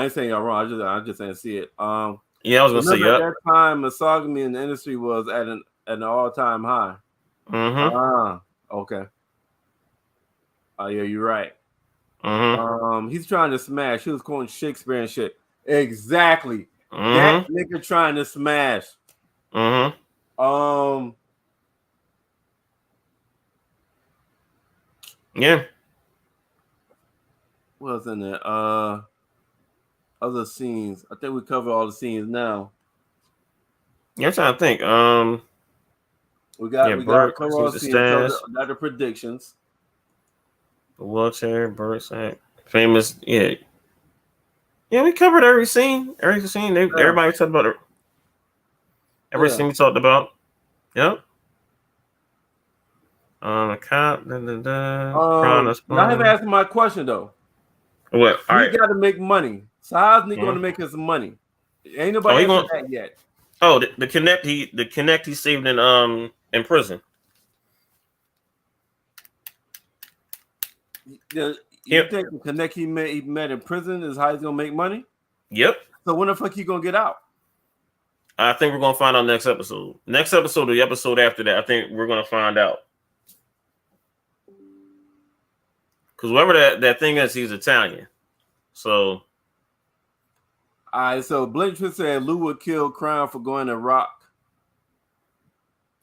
ain't saying y'all wrong. I just didn't see it. Yeah, I was gonna say at that time, misogyny in the industry was at an all-time high. Okay. Oh yeah, you're right. He's trying to smash. He was quoting Shakespeare and shit. Exactly. That nigga trying to smash. Yeah. What else in there? Other scenes. I think we covered all the scenes now. Yeah, I'm trying to think. We got to cover all the scenes. Got the predictions. The wheelchair, Birdsack, famous. Yeah, we covered every scene. Everybody talked about it. Every scene we talked about. Yep. A cop. I haven't asked my question though. What? All right. Got to make money. So how's Nick going to make his money? Ain't nobody answered that yet. Oh, the connect he saved in prison. You think the connect he met in prison is how he's gonna make money? Yep. So when the fuck he gonna get out? I think we're gonna find out next episode. Next episode, or the episode after that, I think we're gonna find out. Because whoever that thing is, he's Italian. So, all right. So Blanchard said Lou would kill Crown for going to Rock.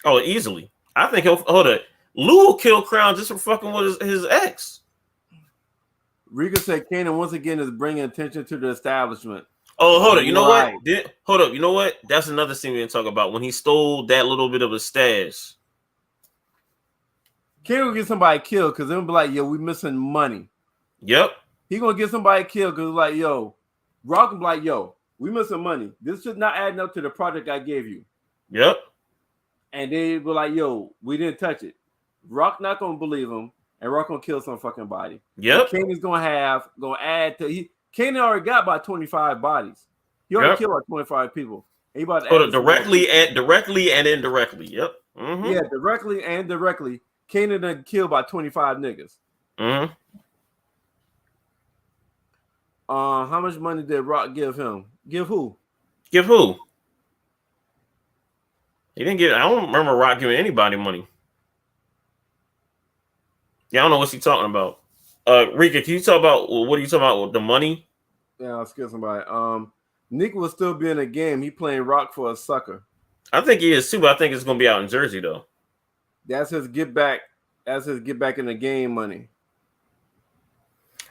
oh, easily. I think he'll hold it. Lou will kill Crown just for fucking with his ex. Rika said Kanan once again is bringing attention to the establishment. Oh, hold up. You know what? Hold up. You know what? That's another scene we didn't talk about when he stole that little bit of a stash. Kanan will get somebody killed because they'll be like, yo, we missing money. Yep. He gonna get somebody killed because like, yo, Rock will be like, yo, we missing money. This is not adding up to the project I gave you. Yep. And they be like, yo, we didn't touch it. Rock not gonna believe him, and Rock gonna kill some fucking body. Yep. Kanan's gonna add to Kanan already got about 25 bodies. He already killed like 25 people. He about to add directly and indirectly. Yep. Mm-hmm. Yeah, directly and indirectly. Kanan done killed by 25 niggas. Mm-hmm. How much money did Rock give him? Give who? Give who? He didn't get. I don't remember Rock giving anybody money. Yeah, I don't know what she's talking about. Rika, can you talk about what are you talking about with the money? Yeah, I'll skip somebody. Nick will still be in the game. He playing Rock for a sucker. I think he is too, but I think it's gonna be out in Jersey though. That's his get back. That's his get back in the game money.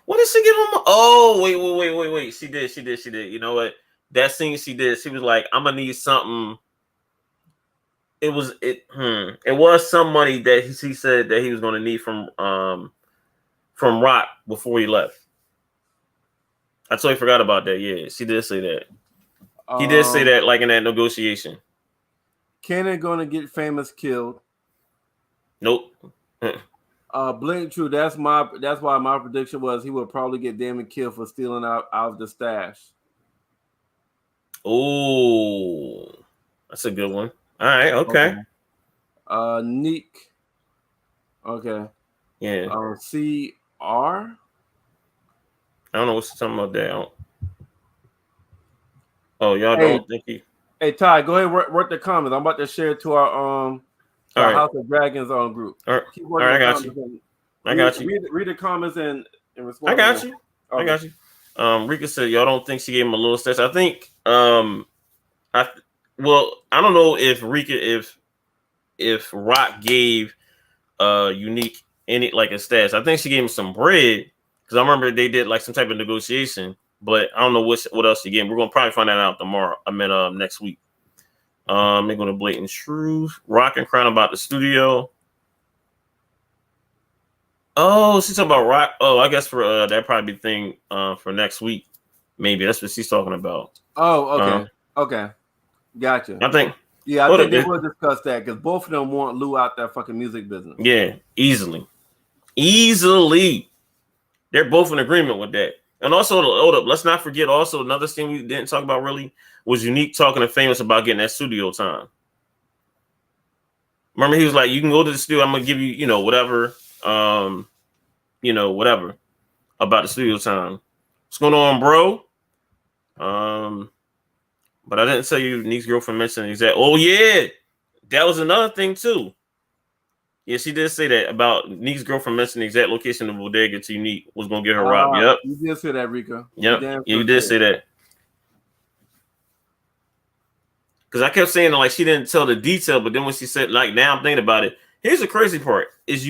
What did she give him? Oh, wait. She did. You know what? That scene she did, she was like, I'm gonna need something. It was some money that he said that he was gonna need from Rock before he left. I totally forgot about that. Yeah, she did say that. He did say that like in that negotiation. Kanan gonna get famous killed. Nope. Blink true. That's why my prediction was he would probably get Damon killed for stealing out of the stash. Oh, that's a good one. All right, okay. Neek. Okay. Yeah. CR. I don't know what's talking about that. Oh, y'all don't think he. Hey Ty, go ahead work the comments. I'm about to share it to our House of Dragons group. All right, I got you. Read the comments and respond. I got you. Okay. I got you. Rika said y'all don't think she gave him a little stats. I think I don't know if Rika if Rock gave Unique any like a stats. I think she gave him some bread because I remember they did like some type of negotiation, but I don't know what else she gave him. We're gonna probably find that out tomorrow. Next week. They're gonna blatant truth. Rock and Crown about the studio. Oh, she's talking about Rock. Oh, I guess for that probably thing for next week. Maybe that's what she's talking about. Oh, okay. Okay. Gotcha. I think. Yeah, I think they will discuss that because both of them want Lou out that fucking music business. Yeah, easily. They're both in agreement with that. And also, hold up, let's not forget also another thing we didn't talk about really was Unique talking to Famous about getting that studio time. Remember, he was like, you can go to the studio, I'm gonna give you, whatever, whatever about the studio time. What's going on, bro? But I didn't tell you Unique's girlfriend mentioned exact. Oh, yeah, that was another thing too. Yeah, she did say that about Neek's girlfriend mentioned the exact location of bodega to Unique was gonna get her robbed. Yep. You did say that, Rika. Yep. You did say that. Because I kept saying like she didn't tell the detail, but then when she said like now I'm thinking about it. Here's the crazy part: is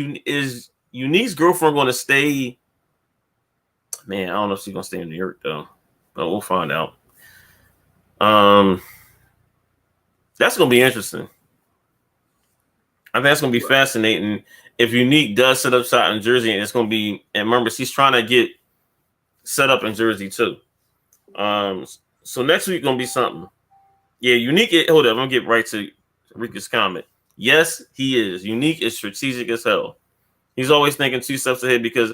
Unique's girlfriend gonna stay? Man, I don't know if she's gonna stay in New York though, but we'll find out. That's gonna be interesting. I think that's gonna be fascinating if Unique does set up shop in Jersey, and it's gonna be. And remember, she's trying to get set up in Jersey too. So next week gonna be something. Yeah, Unique. Hold up, I'm gonna get right to Rika's comment. Yes, he is. Unique is strategic as hell. He's always thinking 2 steps ahead because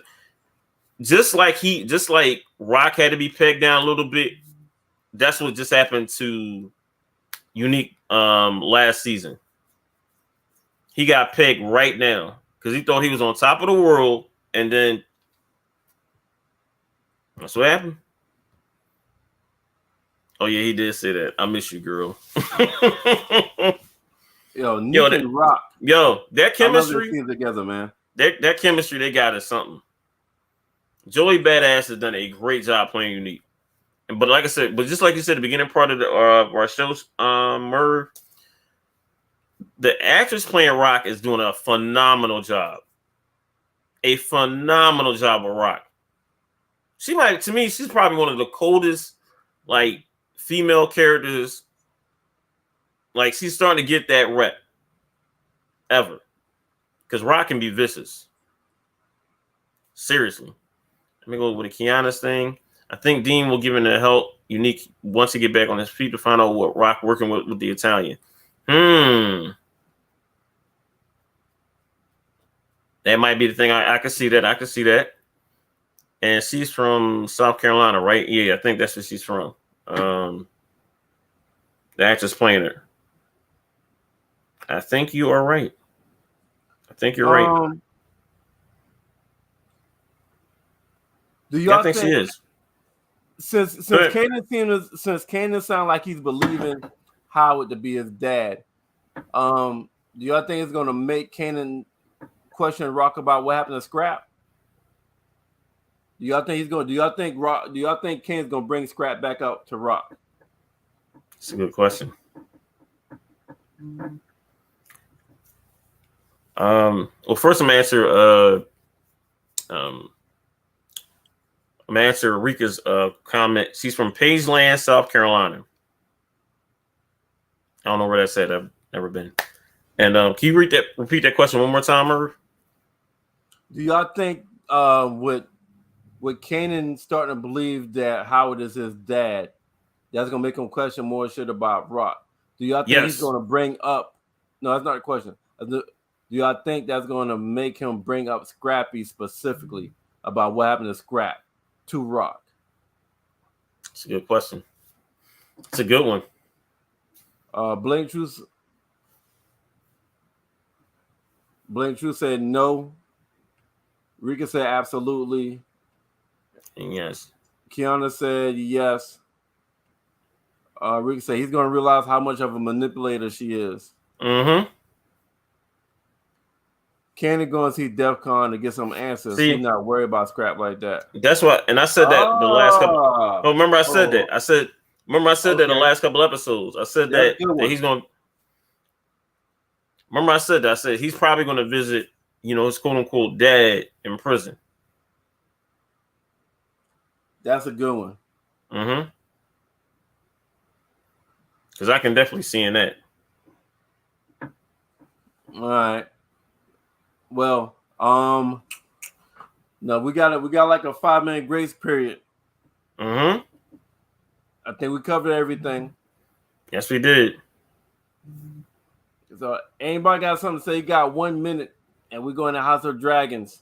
just like Rock had to be pegged down a little bit. That's what just happened to Unique last season. He got pegged right now because he thought he was on top of the world, and then that's what happened. Oh yeah, he did say that. I miss you, girl. Yo, Nick and Rock. That chemistry. I love their team together, man. That chemistry they got is something. Joey Badass has done a great job playing Unique. But like I said, just like you said, the beginning part of our shows, Merv, the actress playing Rock is doing a phenomenal job. A phenomenal job with Rock. To me, she's probably one of the coldest, like, female characters. Like, she's starting to get that rep ever. Because Rock can be vicious. Seriously. Let me go with the Kiana's thing. I think Dean will give him the help Unique once he get back on his feet to find out what Rock working with the Italian. That might be the thing. I can see that. I can see that. And she's from South Carolina, right? Yeah, I think that's where she's from. The actress playing her. I think you are right. I think you're right. Do y'all think she is? Since Kanan sounds like he's believing Howard to be his dad, do y'all think it's gonna make Kanan question Rock about what happened to Scrap? Do y'all think Kanan's gonna bring Scrap back up to Rock? It's a good question. Well, first I'm gonna answer Rika's comment. She's from Pageland, South Carolina. I don't know where that's at. I've never been. And can you repeat that question one more time, Merv? Do y'all think with Kanan starting to believe that Howard is his dad, that's gonna make him question more shit about Rock? Do y'all think he's gonna bring up? No, that's not a question. Do y'all think that's gonna make him bring up Scrappy specifically about what happened to Scrap to Rock? It's a good question. It's a good one. Blake Truth said no. Rika said absolutely. And yes. Kiana said yes. Rika said he's gonna realize how much of a manipulator she is. Mm-hmm. Kanan going to see DEF CON to get some answers. He's not worried about Scrap like that. That's why, and I said that the last couple. Oh, remember I said that. I said that the last couple episodes. I said that he's going. Remember I said that. I said he's probably going to visit, his quote unquote dad in prison. That's a good one. Mm-hmm. Because I can definitely see in that. All right. Well, no, we got like a 5-minute grace period. Mm-hmm. I think we covered everything. Yes, we did. So, anybody got something to say? You got 1 minute, and we're going to House of Dragons.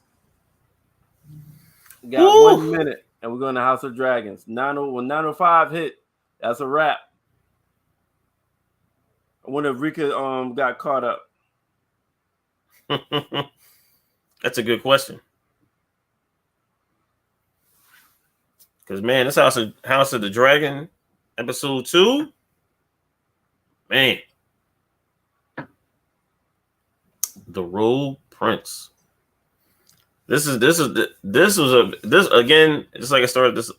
We got 1 minute, and we're going to House of Dragons. When 9:05 hit, that's a wrap. I wonder if Rika got caught up. That's a good question. Because, man, this House of the Dragon, episode 2, man. The Rogue Prince. This again, just like I started this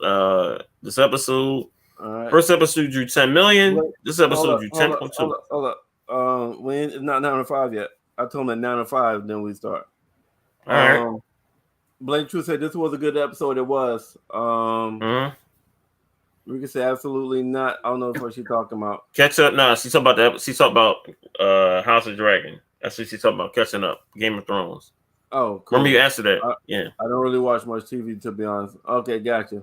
episode. Right. First episode drew 10 million. This episode drew 10.2. Hold up. It's not 9:05 yet. I told him at 9:05, then we start. All right. Blake True said this was a good episode. It was. We can say absolutely not. I don't know what she's talking about. Catch up. Nah, she's talking about House of Dragon. That's what she's talking about. Catching up. Game of Thrones. Oh, cool. Remember you answered that. Yeah. I don't really watch much TV, to be honest. Okay, gotcha.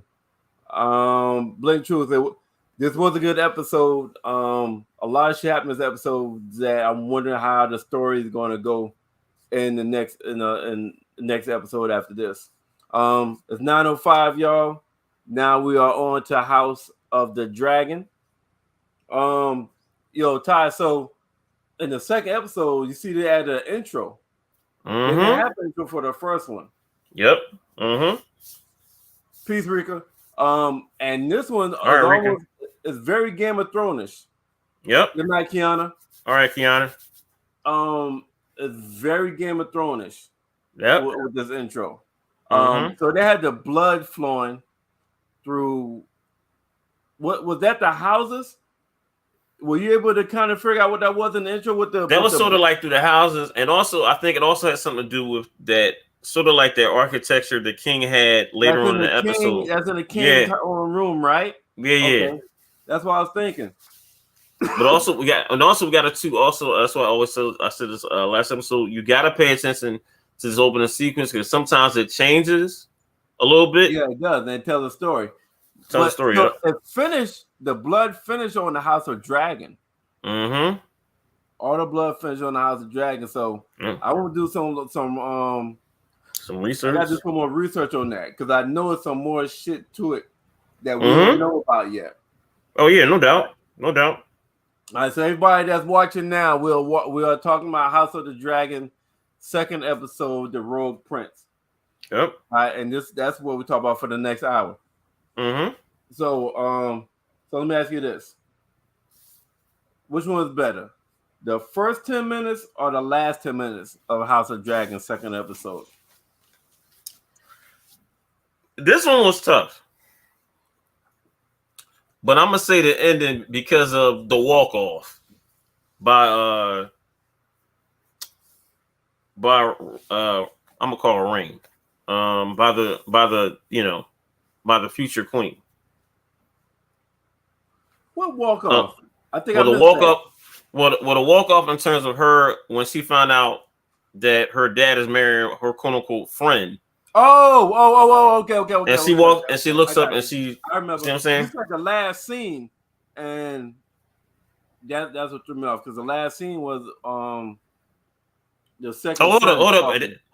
Blake True, this was a good episode. A lot of shit happened in this episode that I'm wondering how the story is going to go in the next episode after this. It's 9:05, y'all. Now we are on to House of the Dragon. Ty, so in the second episode, you see they added an intro. Mm-hmm. They didn't have an intro for the first one. Yep. Mm-hmm. Peace, Rika. And this one It's very Game of Thrones-ish. Yep. Good night, Kiana. All right, Kiana. It's very Game of Thrones-ish. Yep. With this intro. Mm-hmm. So they had the blood flowing through. What was that? The houses? Were you able to kind of figure out what that was in the intro with the? That was sort of like through the houses, and also I think it also had something to do with that sort of like that architecture the king had later on in the episode. That's in the king's room, right? Yeah, okay. That's what I was thinking. But also we got a two. Also, that's why I said this last episode. You got to pay attention to this opening sequence because sometimes it changes a little bit. Yeah, it does. And tell the story. Tell the story. So it finished. The blood finished on the House of Dragon. Mm-hmm. All the blood finished on the House of Dragon. So I want to do some research. I got to do some more research on that because I know there's some more shit to it that we don't know about yet. Oh yeah, no doubt. All right, so everybody that's watching now, we are talking about House of the Dragon, second episode, The Rogue Prince. Yep. All right, and that's what we talk about for the next hour. Mm-hmm. So let me ask you this: which one is better, the first 10 minutes or the last 10 minutes of House of Dragon, second episode? This one was tough. But I'm gonna say the ending because of the walk off by I'm gonna call her Rain. By the future queen. What walk off? I think a walk up. What a walk off in terms of her when she found out that her dad is marrying her quote unquote friend. Okay. And she walks and she looks up and she. I remember. See what I'm saying? It's like the last scene, and that's what threw me off because the last scene was the second. Oh, hold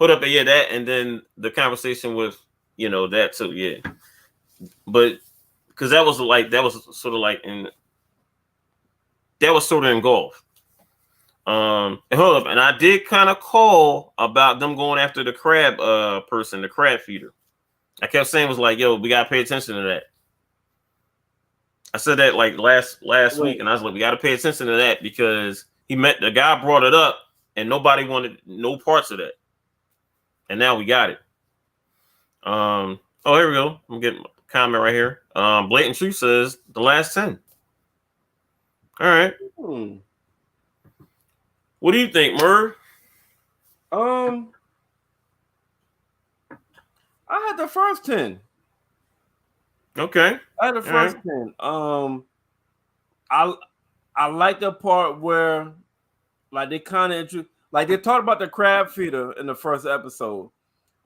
up, yeah, that, and then the conversation with that too, yeah. But because that was sort of engulfed. And hold up, and I did kind of call about them going after the crab person, the crab feeder. I kept saying was like, yo, we gotta pay attention to that. I said that like last week, and I was like, we gotta pay attention to that because the guy brought it up, and nobody wanted no parts of that. And now we got it. Oh, here we go. I'm getting a comment right here. Blatant Truth says the last 10. All right. What do you think, Merv? I had the first 10. Okay. I had the first 10. I like the part where like they kind of like they talked about the crab feeder in the first episode.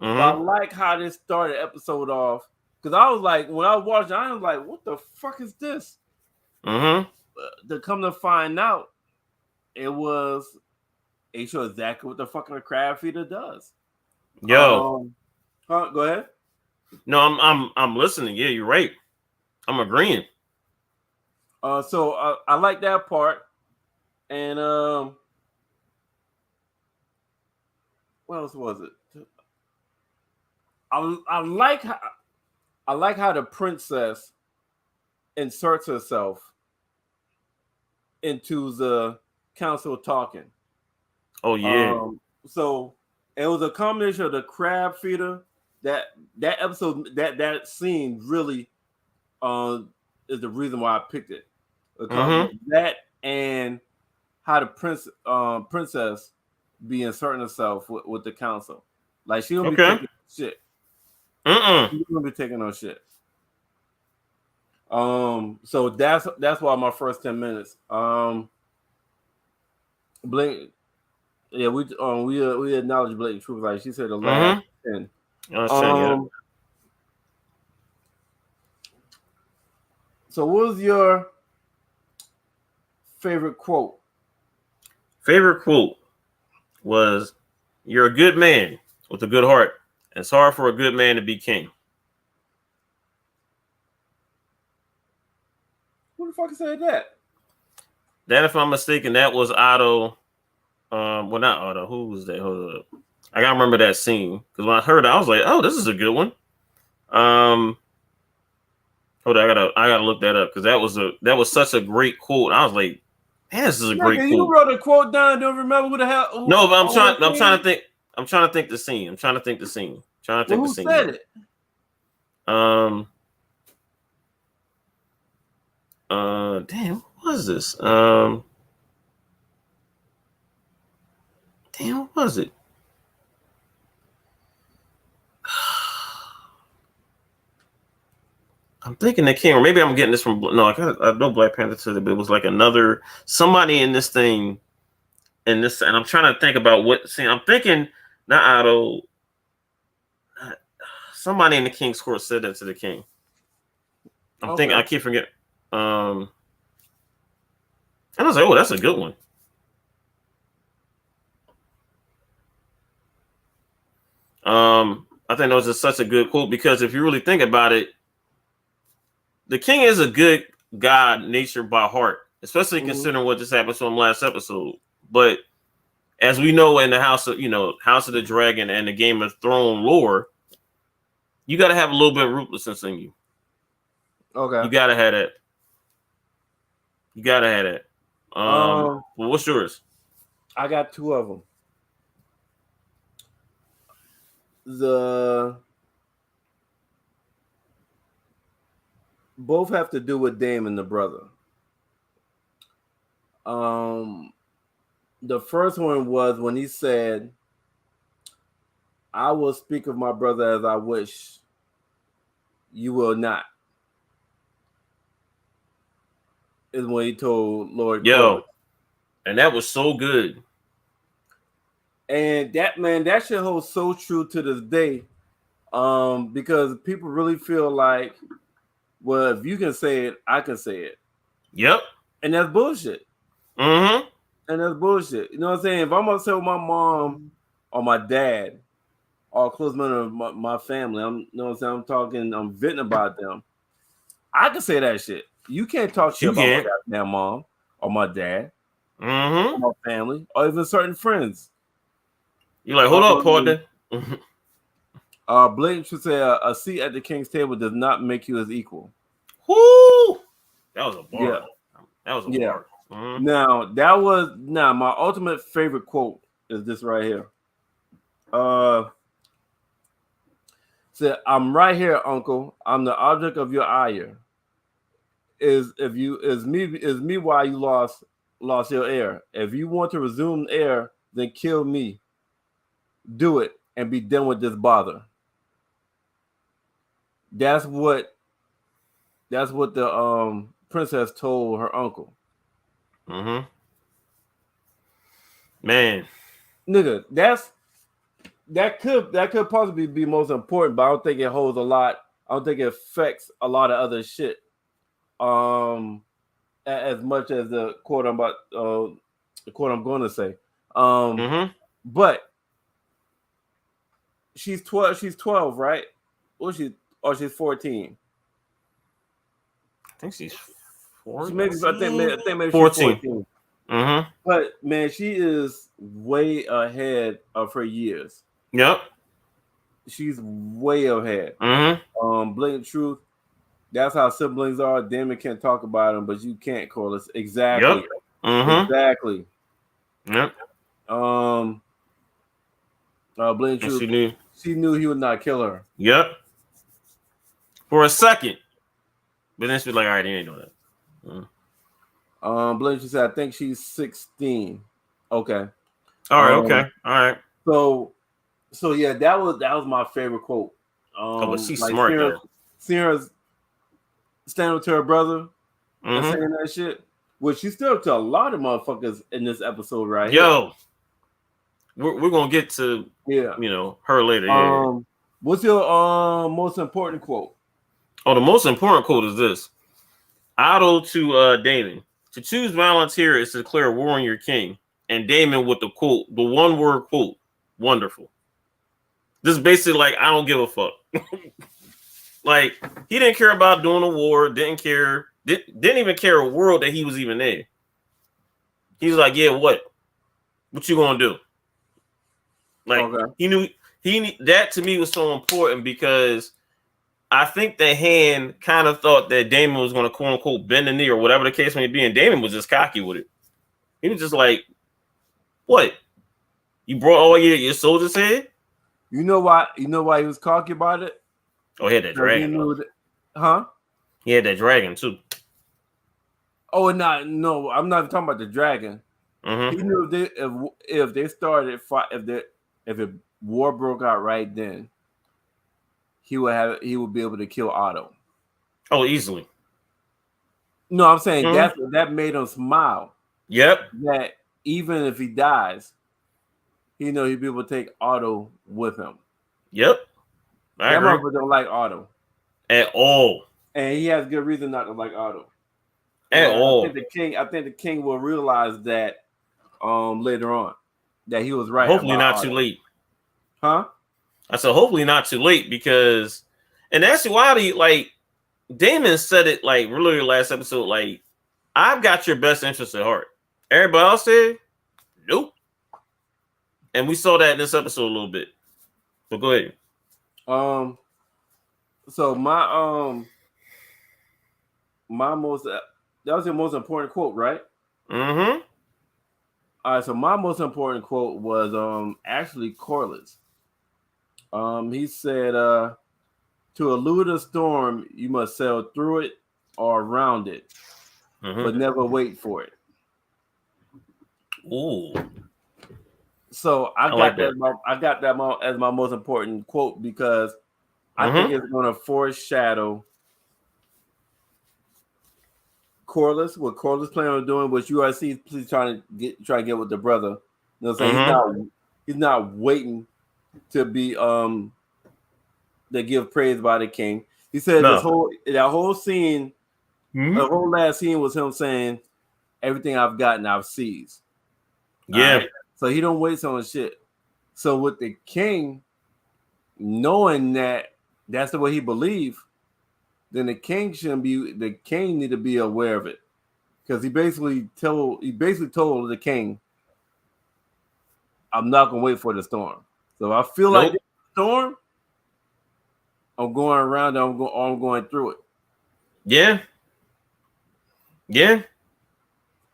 Mm-hmm. But I like how they started the episode off because I was like, when I was watching, I was like, what the fuck is this? Mm-hmm. To come to find out, it showed exactly what the fucking crab feeder does. Yo, go ahead. No, I'm listening. Yeah, you're right. I'm agreeing. So I like that part, and what else was it? I like how the princess inserts herself into the council talking. Oh yeah. So it was a combination of the crab feeder. That episode, that scene really is the reason why I picked it. That and how the princess be inserting herself with the council. Like she don't be taking shit. She don't be taking no shit. So that's why my first 10 minutes. Blink. Yeah, we acknowledge Blatant Truth. Like she said, the last 10. So what was your favorite quote? Favorite quote was, "You're a good man with a good heart. It's hard for a good man to be king." Who the fuck said that? That, if I'm mistaken, that was Otto. Well, not Otto. Who was that? Hold up. I gotta remember that scene because when I heard it, I was like, "Oh, this is a good one." Hold on, I gotta look that up because that was such a great quote. I was like, man, this is a great quote. You wrote a quote down. Don't remember who the hell? No, but I'm trying to think. I'm trying to think the scene. Who said it? Damn, what was this? Damn, what was it? I'm thinking the king, or maybe I'm getting this from I know Black Panther said it, but it was like another somebody in this thing, and I'm trying to think about what scene. I'm thinking not Otto, somebody in the King's Court said that to the king. I'm thinking I keep forgetting. And I was like, oh, that's a good one. I think that was just such a good quote because if you really think about it, the king is a good god nature by heart, especially considering what just happened to him last episode. But as we know in the House of the Dragon and the Game of Thrones lore, you got to have a little bit of ruthlessness in you. Okay, you got to have that. Well, what's yours? I got two of them. Both have to do with Dame and the brother. The first one was when he said, "I will speak of my brother as I wish. You will not." Is when he told Lord Corlys. And that was so good. And that shit holds so true to this day. Because people really feel like, well, if you can say it, I can say it. Yep. And that's bullshit. Mm-hmm. And that's bullshit. You know what I'm saying? If I'm gonna tell my mom or my dad or a close member of my family, I'm venting about them, I can say that shit. You can't talk shit about my goddamn mom or my dad or my family or even certain friends. You're like, hold up, partner. Blake should say a seat at the king's table does not make you his equal. Whoo! That was a bar. Yeah. That was a bar. Mm-hmm. Now my ultimate favorite quote is this right here. Said, "I'm right here, uncle. I'm the object of your ire. Is me why you lost your heir. If you want to resume heir, then kill me. Do it and be done with this bother." That's what the princess told her uncle. Mm-hmm. Man, nigga, that could possibly be most important, but I don't think it holds a lot. I don't think it affects a lot of other shit. As much as the quote I'm going to say. But she's 12. She's 12, right? She's 14. I think she's 14. I think maybe 14. She's 14. But man, she is way ahead of her years. Yep. She's way ahead. Blatant truth. That's how siblings are. Damon can't talk about them, but you can't call us exactly. Yep. Exactly. Yep. Blatant truth. She knew he would not kill her. Yep. For a second, but then she was like, "All right, he ain't doing that." Blatant truth said, "I think she's 16." Okay. All right. Okay. All right. So yeah, that was my favorite quote. But she's smart though. Seeing her standing up to her brother and saying that shit, which she stood up to a lot of motherfuckers in this episode, right? Yo, we're gonna get to her later. Yeah. What's your most important quote? Oh, the most important quote is this: Otto to Damon. To choose volunteer is to declare war on your king. And Damon with the quote, the one word quote, wonderful. This is basically like, I don't give a fuck. Like, he didn't care about doing a war, didn't even care a world that he was even in. He's like, yeah, what you gonna do? Like, he knew that to me was so important because I think the hand kind of thought that Damon was going to quote unquote bend the knee or whatever the case may be, and Damon was just cocky with it. He was just like, "What? You brought all your soldiers here?" You know why? You know why he was cocky about it? Oh, he had that dragon. He knew that, huh? He had that dragon too. Oh, no, I'm not talking about the dragon. Mm-hmm. He knew if they started if a war broke out right then, he would be able to kill Otto. Oh, easily. No, I'm saying that made him smile. Yep. That even if he dies, he'd be able to take Otto with him. Yep. That motherfucker don't like Otto at all, and he has good reason not to like Otto at all. I think the king will realize that later on that he was right. Hopefully not Otto. Too late. Huh? I said hopefully not too late because, and that's why like Damon said it like really last episode. Like, I've got your best interest at heart. Everybody else said nope, and we saw that in this episode a little bit. But go ahead. So my most that was your most important quote, right? Mm-hmm. All right. So my most important quote was actually Corliss. He said, "To elude a storm, you must sail through it or around it, but never wait for it." Ooh. So I got that as my most important quote because I think it's going to foreshadow Corliss, what Corliss planning on doing, what URC is trying to get with the brother. You know what I'm saying? He's not waiting to be to give praise by the king. He said that whole scene, the whole last scene was him saying, "Everything I've gotten, I've seized." Yeah. Right? So he don't waste on shit. So with the king, knowing that that's the way he believe, then the king need to be aware of it. Because he basically told the king, "I'm not gonna wait for the storm. So if I feel like the storm, I'm going around it, I'm going through it." Yeah. Yeah.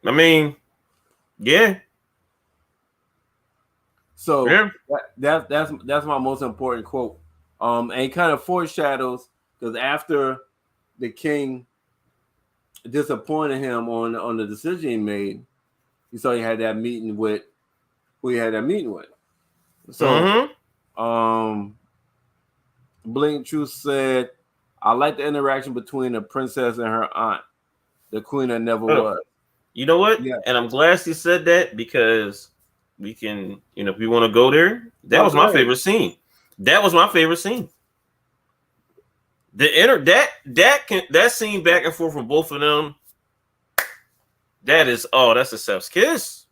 I mean, yeah. So that's my most important quote. And it kind of foreshadows because after the king disappointed him on the decision he made, he saw he had that meeting with who he had that meeting with. So Blink Truth said, "I like the interaction between the princess and her aunt, the queen that never was." You know what? Yeah. And I'm glad she said that because we can, if we want to go there, that was my favorite scene. That was my favorite scene. That scene back and forth from both of them. That's a chef's kiss.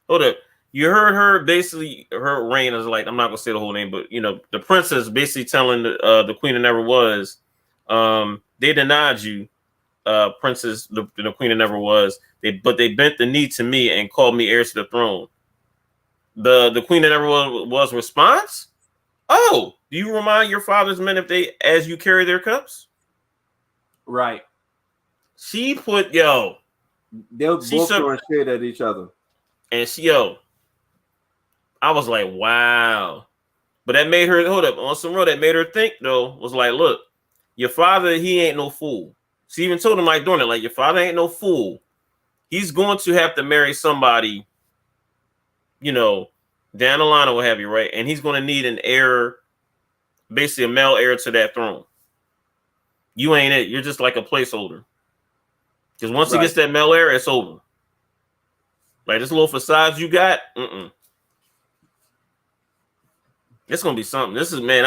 Hold up. You heard her basically, her reign is like, I'm not gonna say the whole name, but the princess basically telling the queen that never was, they denied you, princess, the queen that never was. But they bent the knee to me and called me heir to the throne. The queen that never was response. Oh, do you remind your father's men as you carry their cups? Right. She put they'll both throw shit at each other. And I was like, wow. But that made her, hold up, on some road, that made her think, though, was like, look, your father, he ain't no fool. She even told him, like, doing it, like, your father ain't no fool. He's going to have to marry somebody, down the line or what have you, right? And he's going to need an heir, basically a male heir to that throne. You ain't it. You're just like a placeholder. Because once he gets that male heir, it's over. Like, this little facade you got, it's gonna be something. This is, man,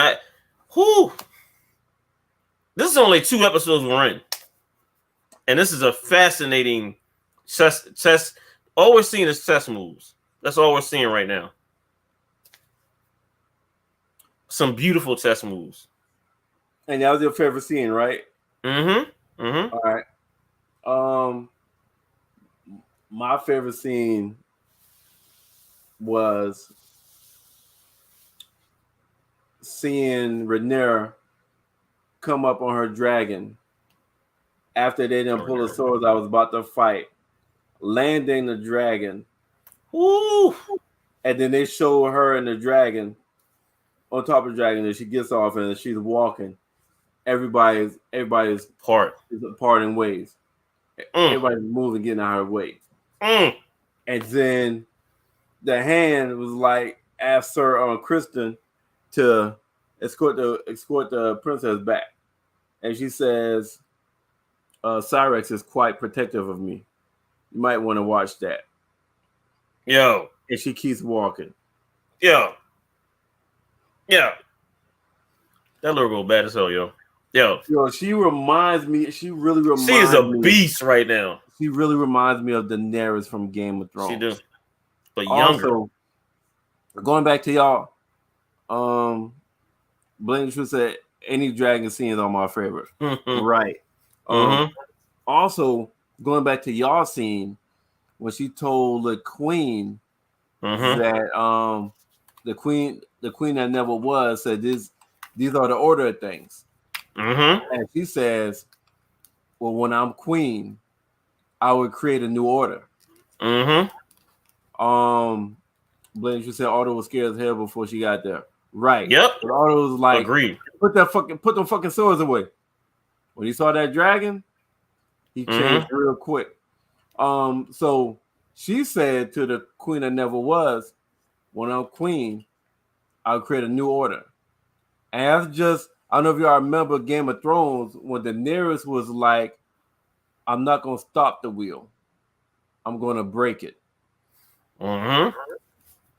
this is only 2 episodes we're in. And this is a fascinating chess. All we're seeing is chess moves. That's all we're seeing right now. Some beautiful chess moves. And that was your favorite scene, right? Mm-hmm. All right. My favorite scene was seeing Rhaenyra come up on her dragon after they didn't pull the swords I was about to fight, landing the dragon. Woo! And then they show her and the dragon on top of the dragon, and she gets off and she's walking. Everybody's parting ways. Everybody's moving, getting out of her way. And then the hand was like asked Sir Kristen to escort the princess back, and she says, "Cyrex is quite protective of me. You might want to watch that." Yo, and she keeps walking. Yo. That little girl bad as hell, yo. She reminds me. She really reminds me. She is a beast right now. She really reminds me of Daenerys from Game of Thrones. She do, but younger. Also, going back to y'all, Blank True said any dragon scene is on my favorite. Right. Also, going back to y'all scene when she told the queen that the queen that never was said these are the order of things. And she says, well, when I'm queen, I would create a new order. Blanche said Otto was scared as hell before she got there. Right. Yep. But Otto was like, agreed. Put them fucking swords away. When he saw that dragon, he changed real quick. So she said to the queen that never was, when I'm queen, I'll create a new order. And that's just, I don't know if y'all remember Game of Thrones when Daenerys was like, I'm not gonna stop the wheel. I'm gonna break it. And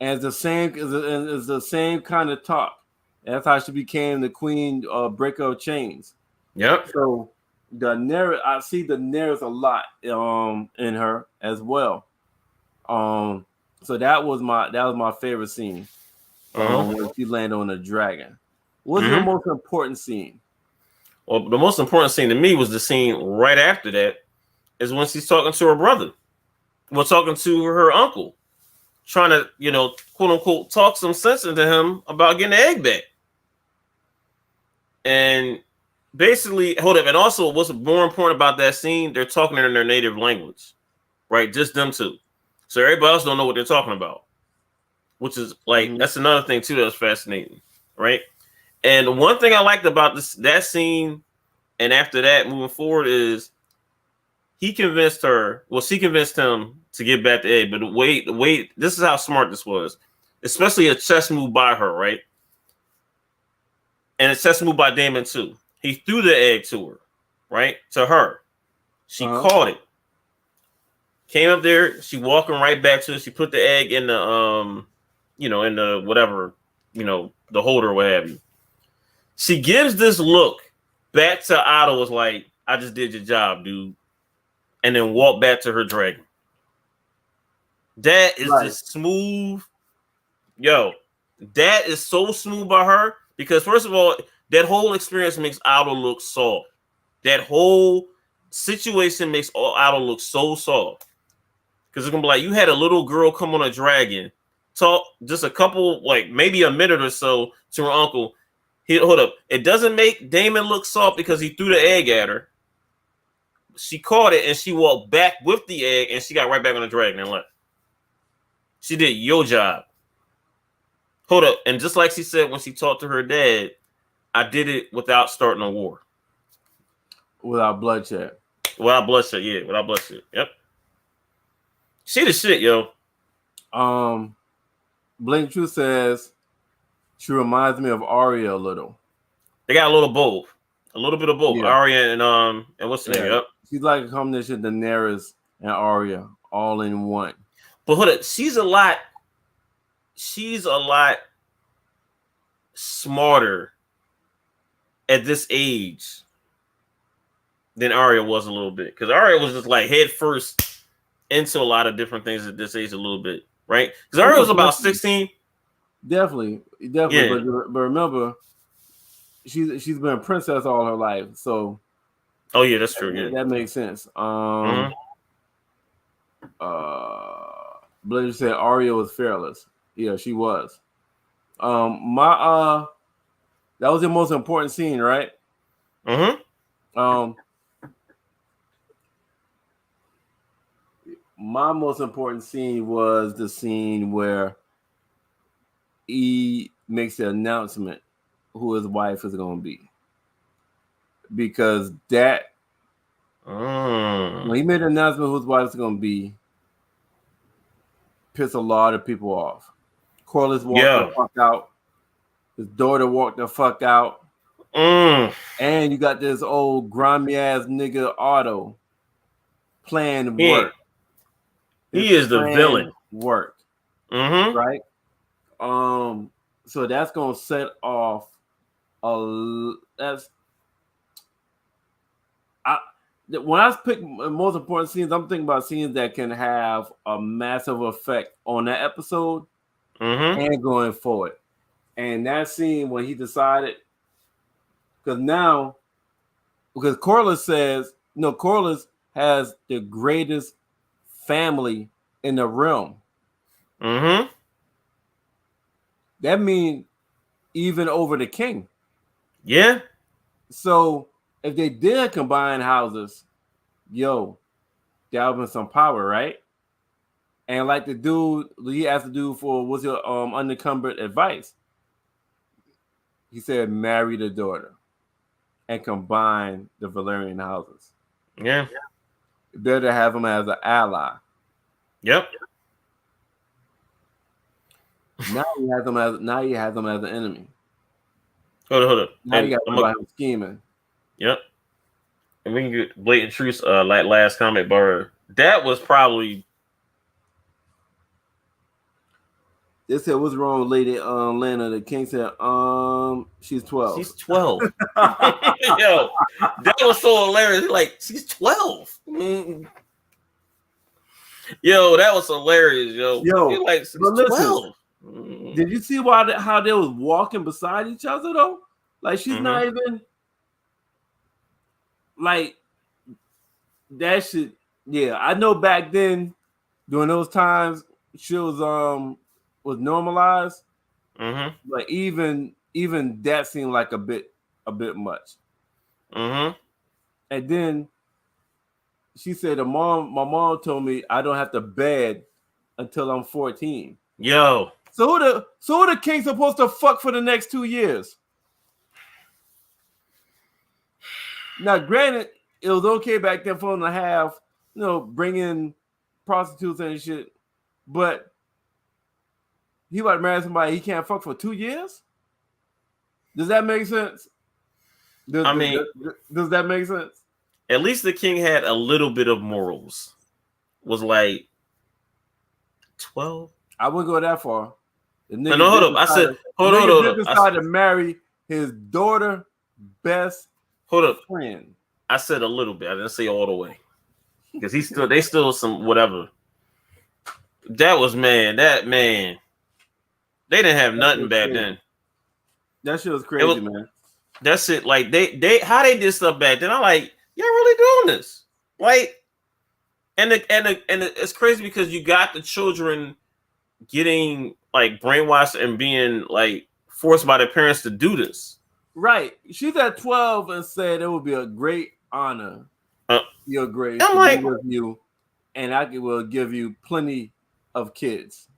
it's the same kind of talk. And that's how she became the queen breaker of chains. Yep. So Daenerys, I see Daenerys a lot in her as well. So that was my favorite scene. When she landed on a dragon. What's your most important scene? Well, the most important scene to me was the scene right after that, is when she's talking to her brother. Well, talking to her uncle, trying to, quote unquote, talk some sense into him about getting the egg back. And basically, hold up. And also, what's more important about that scene, they're talking in their native language, right? Just them two. So everybody else don't know what they're talking about, which is like, that's another thing too that's fascinating, right? And one thing I liked about that scene, and after that, moving forward, is she convinced him to get back the egg. But the way, this is how smart this was, especially a chess move by her, right? And a chess move by Damon too. He threw the egg to her, right? To her. She caught it. Came up there, she walking right back to it. She put the egg in the in the whatever, the holder or what have you. She gives this look back to Otto, was like, I just did your job, dude. And then walk back to her dragon. That is just smooth. Yo, that is so smooth by her, because first of all, that whole experience makes Otto look soft. That whole situation makes Otto look so soft. Because it's gonna be like, you had a little girl come on a dragon, talk just a couple, like maybe a minute or so to her uncle. Hold up. It doesn't make Damon look soft because he threw the egg at her. She caught it and she walked back with the egg and she got right back on the dragon and left. She did your job. Hold up. And just like she said when she talked to her dad, I did it without starting a war. Without bloodshed. Without bloodshed, yeah. Without bloodshed. Yep. She the shit, yo. Blink True says she reminds me of Arya a little. They got a little both. A little bit of both. Yeah. Arya and what's the name? Yep. She's like a combination of Daenerys and Arya all in one. But hold up, she's a lot smarter at this age than Arya was a little bit. Because Arya was just like head first into a lot of different things at this age a little bit, right? Because Arya was about 16. Definitely. Yeah. But remember, she's been a princess all her life, so. Oh yeah, that's true. Yeah, that makes sense. Blazer said Arya was fearless. Yeah, she was. That was the most important scene, right? My most important scene was the scene where he makes the announcement who his wife is going to be, because that when he made the announcement who his wife is going to be, pissed a lot of people off. Corliss walked the fuck out. His daughter walked the fuck out. And you got this old grimy ass nigga Otto playing work. He is the villain. Work. Right? So that's gonna set off when I pick most important scenes, I'm thinking about scenes that can have a massive effect on that episode and going forward. And that scene when he decided, because Corliss says, no, Corliss has the greatest family in the realm. That means even over the king. Yeah. So if they did combine houses, that would be some power, right? And like the dude, he asked the dude for what's your unencumbered advice. He said, marry the daughter and combine the Valyrian houses. Yeah. Better have him as an ally. Yep. Now he has them as an enemy. Hold up. Now you got somebody scheming. Yep. And we can get blatant truths, like last comment bar. That was probably. They said, what's wrong with Lady Lana? The king said, she's 12. She's 12. Yo, that was so hilarious. Like, she's 12. Yo, that was hilarious, yo. Like, she's 12. Did you see how they was walking beside each other though? Like, she's not even like that shit. Yeah, I know back then during those times she was normalized. But even that seemed like a bit much. And then she said, my mom told me I don't have to bed until I'm 14. Yo. So who the king supposed to fuck for the next 2 years? Now, granted, it was okay back then for him to have, bring in prostitutes and shit, but he about to marry somebody he can't fuck for 2 years? Does that make sense? Does that make sense? At least the king had a little bit of morals. Was like 12. I wouldn't go that far. No, hold up. I said, hold on. Decided to marry his daughter best friend. I said a little bit. I didn't say all the way. Because they still some whatever. That man. They didn't have nothing back then. That shit was crazy, man. That's it. Like they how they did stuff back then. I'm like, y'all really doing this? Like, and it's crazy because you got the children getting like brainwashed and being like forced by their parents to do this. Right. She's at 12 and said it would be a great honor. Your grace I'm like, with you, and I will give you plenty of kids.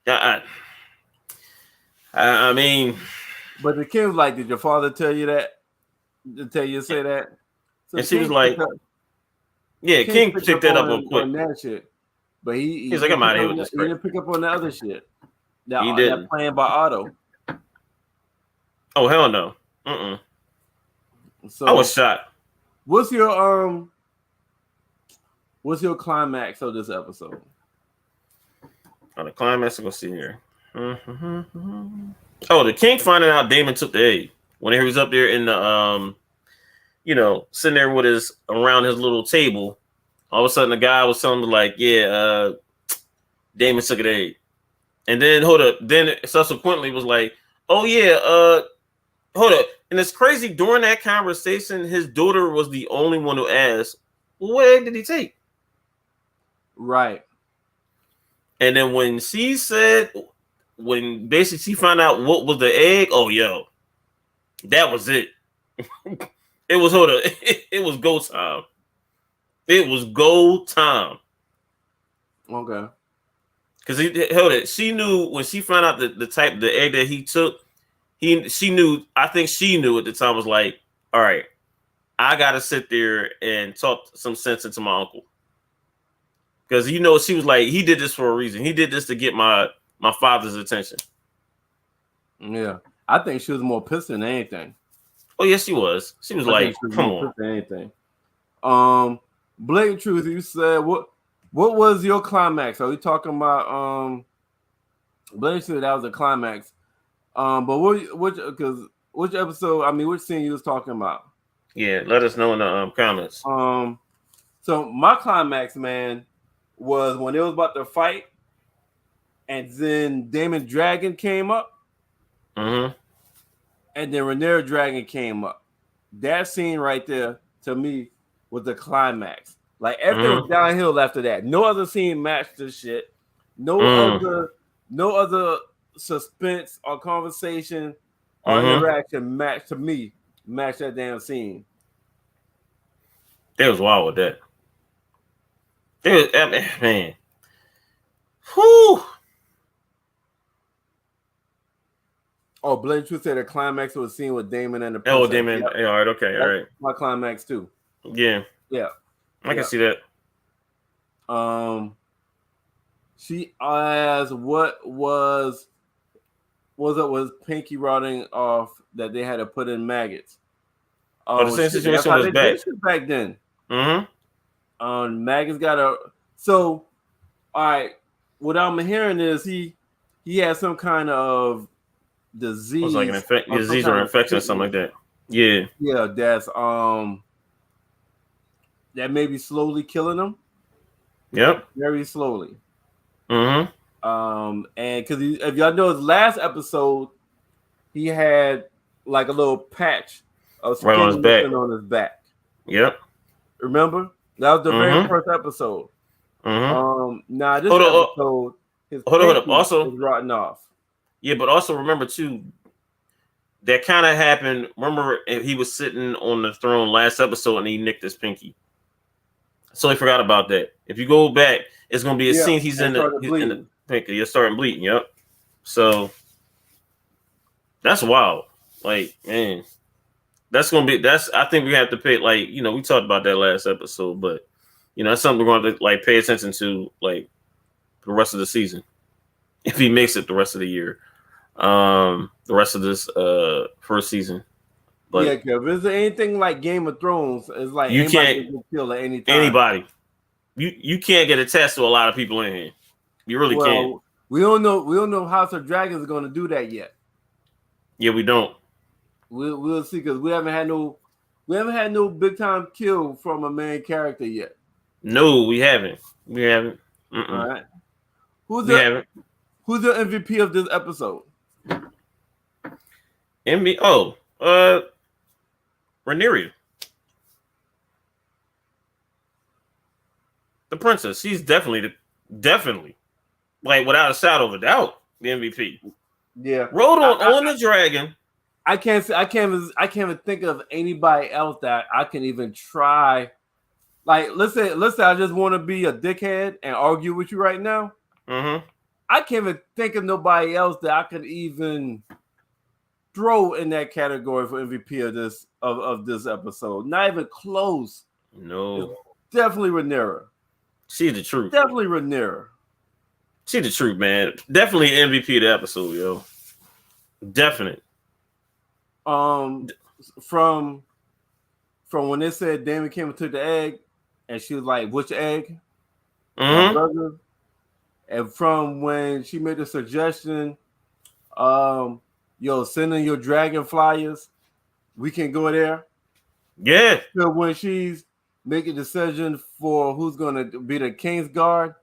I mean, but the king was like, "Did your father tell you that? Say that?" So and she was like, "Yeah, King picked that up real quick." On that shit, but he's like, "I'm out of here with this." He didn't pick up on the other shit. He didn't. That playing by Otto. Oh hell no! So I was shocked. What's your climax of this episode? The climax, let's see here. Oh, the king finding out Damon took the egg when he was up there in the sitting there with around his little table. All of a sudden, the guy was telling him like, "Yeah, Damon took an egg," and then then it subsequently was like, "Oh yeah, hold up." And it's crazy. During that conversation, his daughter was the only one who asked, "Well, what egg did he take?" Right. And then when basically she found out what was the egg, oh yo, That was it. It was it was go time. It was go time. Okay. Because she knew when she found out the egg that he took, she knew, I think she knew at the time, was like, all right, I gotta sit there and talk some sense into my uncle. Because she was like, he did this for a reason. He did this to get my father's attention. Yeah. I think she was more pissed than anything. Oh, yes, she was. She was like, come on. Than anything. Blatant truth, you said what was your climax? Are we talking about blatant truth, that was a climax. But which episode, I mean, which scene you was talking about? Yeah, let us know in the comments. So my climax, man, was when it was about to fight, and then Damon Dragon came up, and then Rhaenyra Dragon came up. That scene right there, to me, was the climax. Like everything was downhill after that. No other scene matched this shit. No other suspense or conversation or interaction matched that damn scene. They was wild with that. Man. Whew. Oh, Blatant Truth said the climax was seen with Damon and the princess. Oh, Damon. Yep. All right, okay, all right. My climax too. Yeah. I can see that. She asked what was Pinky rotting off that they had to put in maggots. The same situation was back then. Maggots got a so. All right, what I'm hearing is he had some kind of disease. It was like an disease or infection or something like that. Yeah. Yeah, that's that may be slowly killing him. Yep. Very slowly. And because if y'all know his last episode, he had like a little patch of skin on his back. Yep. Remember? That was the very first episode. Now this episode, his also is rotting off. Yeah, but also remember too, that kind of happened. Remember, he was sitting on the throne last episode and he nicked his pinky. So he forgot about that. If you go back, it's gonna be a scene. He's in the pinky. You're starting bleeding. Yep. So that's wild. Like, man, that's gonna be. I think we have to pay. Like, we talked about that last episode, but that's something we're going to like pay attention to, like the rest of the season. If he makes it the rest of the year, the rest of this first season. But if it's anything like Game of Thrones, it's like you can't kill at any time. Anybody. You can't get attached to a lot of people in here. You really can't. We don't know House of Dragons is going to do that yet. Yeah, we don't. We'll see, because we haven't had no big time kill from a main character yet. No, we haven't. All right. Who's the MVP of this episode? Rhaenyra. The princess. She's definitely, like without a shadow of a doubt, the MVP. Yeah. Rode on the dragon. I can't even think of anybody else that I can even try. Like, let's say I just want to be a dickhead and argue with you right now. I can't even think of nobody else that I could even throw in that category for MVP of this episode. Not even close. No. It's definitely Rhaenyra. She's the truth. Definitely Rhaenyra. She's the truth, man. Definitely MVP of the episode, yo. Definite. From when they said Damon came and took the egg, and she was like, "Which egg?" My brother. And from when she made the suggestion, send in your dragon flyers, we can go there. Yeah. So when she's making a decision for who's gonna be the King's Guard,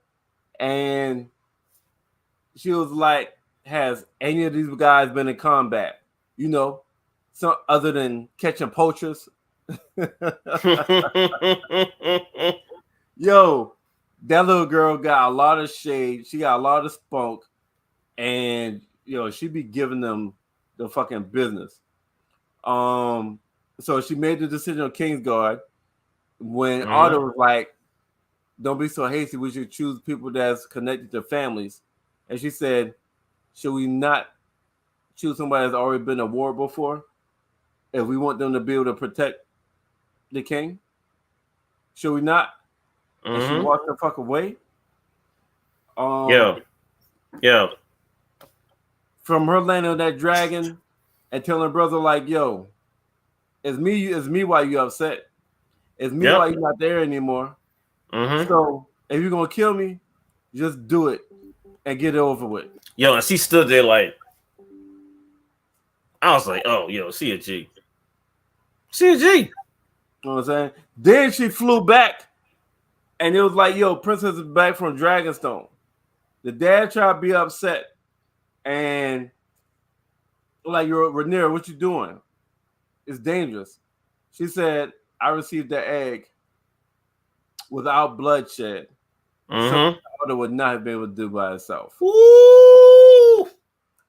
and she was like, "Has any of these guys been in combat? Some other than catching poachers?" Yo, that little girl got a lot of shade. She got a lot of spunk, and she be giving them the fucking business. So she made the decision on Kingsguard when Otto was like, "Don't be so hasty. We should choose people that's connected to families." And she said, "Should we not choose somebody that's already been a war before? If we want them to be able to protect the king, should we not?" And she walked the fuck away. Yeah. From her landing on that dragon and telling her brother like, "Yo, it's me. Why you upset? It's me. Why you not there anymore? So if you're gonna kill me, just do it and get it over with." Yo, and she stood there like, I was like, "Oh, yo, she a G. She a G." You know what I'm saying? Then she flew back, and it was like, "Yo, Princess is back from Dragonstone." The dad tried to be upset, and like, "You're Rhaenyra, what you doing? It's dangerous." She said, "I received the egg without bloodshed. Something my mother would not have been able to do by herself." Ooh.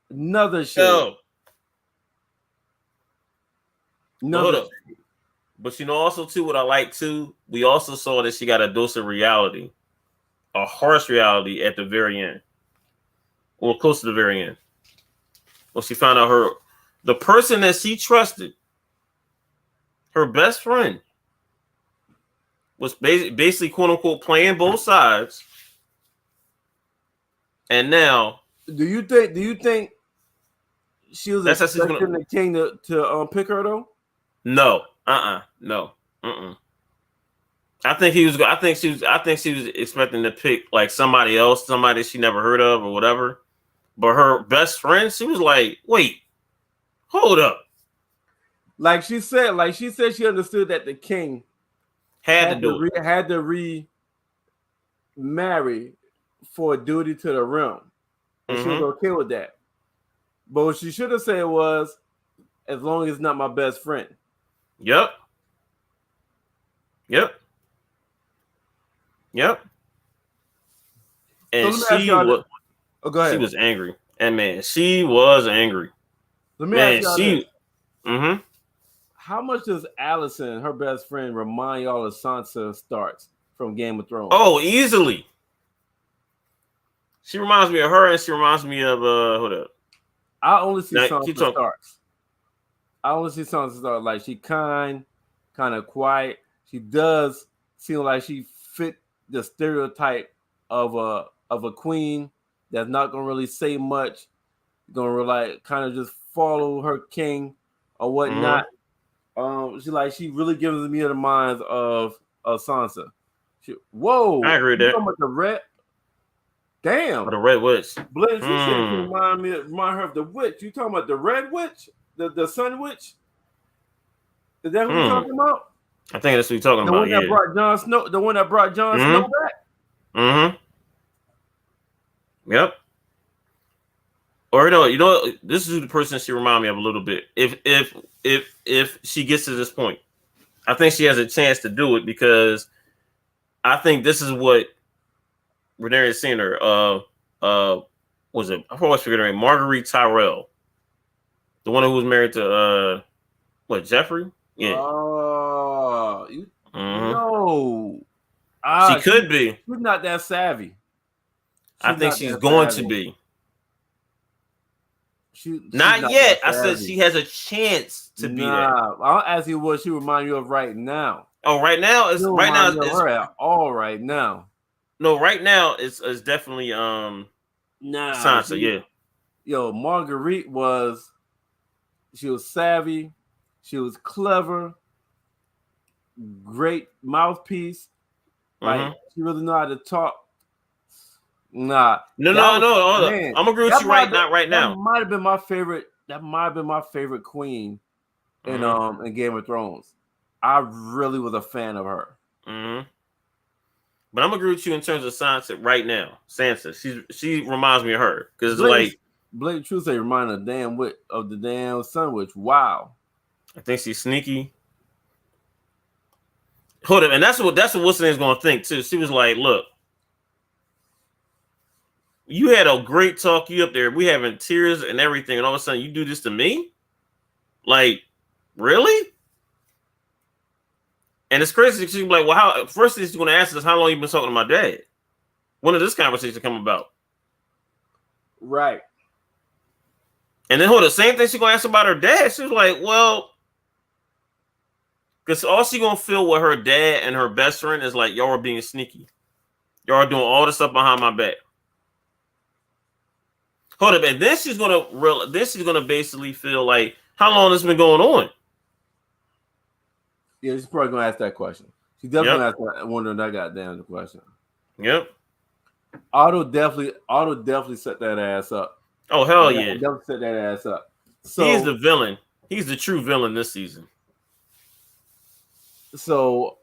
Another shit. Yo. Another shit. But you know, also too, what I like too, we also saw that she got a dose of reality, a harsh reality at the very end, or close to the very end. When she found out the person that she trusted, her best friend, was basically quote unquote playing both sides. And now, do you think she was expecting the king to pick her though? No. No. I think she was expecting to pick like somebody else, somebody she never heard of or whatever. But her best friend, she was like, "Wait, hold up." Like she said she understood that the king had to remarry for duty to the realm. And she was okay with that. But what she should have said was, as long as it's not my best friend. Yep. And so she was go ahead. She was angry. And man, she was angry. Let me ask y'all this. How much does Alicent, her best friend, remind y'all of Sansa Starks from Game of Thrones? Oh, easily. She reminds me of her, and she reminds me of hold up. I only see Sansa Starks. Like she kind of quiet. She does seem like she fit the stereotype of a queen that's not gonna really say much, gonna really kind of just follow her king or whatnot. She really gives me the minds of Sansa. Whoa! I agree with that. Talking about the red. Damn. The Red Witch. Blitz, you said you remind her of the witch. You talking about the Red Witch? The Sun Witch? Is that who you're talking about? I think that's what you're talking about. That brought Jon Snow. The one that brought Jon Snow back. Yep. Or no, this is the person she remind me of a little bit. If she gets to this point, I think she has a chance to do it because I think this is what Rhaenyra is seeing her. Was it? I always forget her name. Marguerite Tyrell, the one who was married to Jeffrey? Yeah. Oh, no. She could be. She's not that savvy. I think she's going to be. Not yet. I said she has a chance to be that. I'll ask you what she remind you of right now. Oh, right now it's right now. It's her at all right now. No, right now it's definitely Sansa. Yeah. Yo, Marguerite she was savvy, she was clever, great mouthpiece. Like she really know how to talk. Nah. No. I'm gonna agree with you right now. That might have been my favorite. That might have been my favorite queen in Game of Thrones. I really was a fan of her. But I'm gonna agree with you in terms of Sansa right now. Sansa, she reminds me of her because like Blake Truth say remind of the damn Sun Witch. Wow. I think she's sneaky. Hold up, and that's what what's name's gonna think too. She was like, "Look, you had a great talk. You up there, we having tears and everything, and all of a sudden you do this to me, like." Really? And it's crazy. She's like, well, how? First thing she's going to ask is, how long you been talking to my dad? When did this conversation come about? Right. And then the same thing she's going to ask about her dad. She's like, well, because all she's going to feel with her dad and her best friend is like, y'all are being sneaky. Y'all are doing all this stuff behind my back. Hold up. And then she's going to basically feel like, how long has this been going on? Yeah, she's probably going to ask that question. She definitely asked that, wondering that goddamn question. Yep. Otto definitely set that ass up. Oh, hell yeah. Definitely set that ass up. So he's the villain. He's the true villain this season. So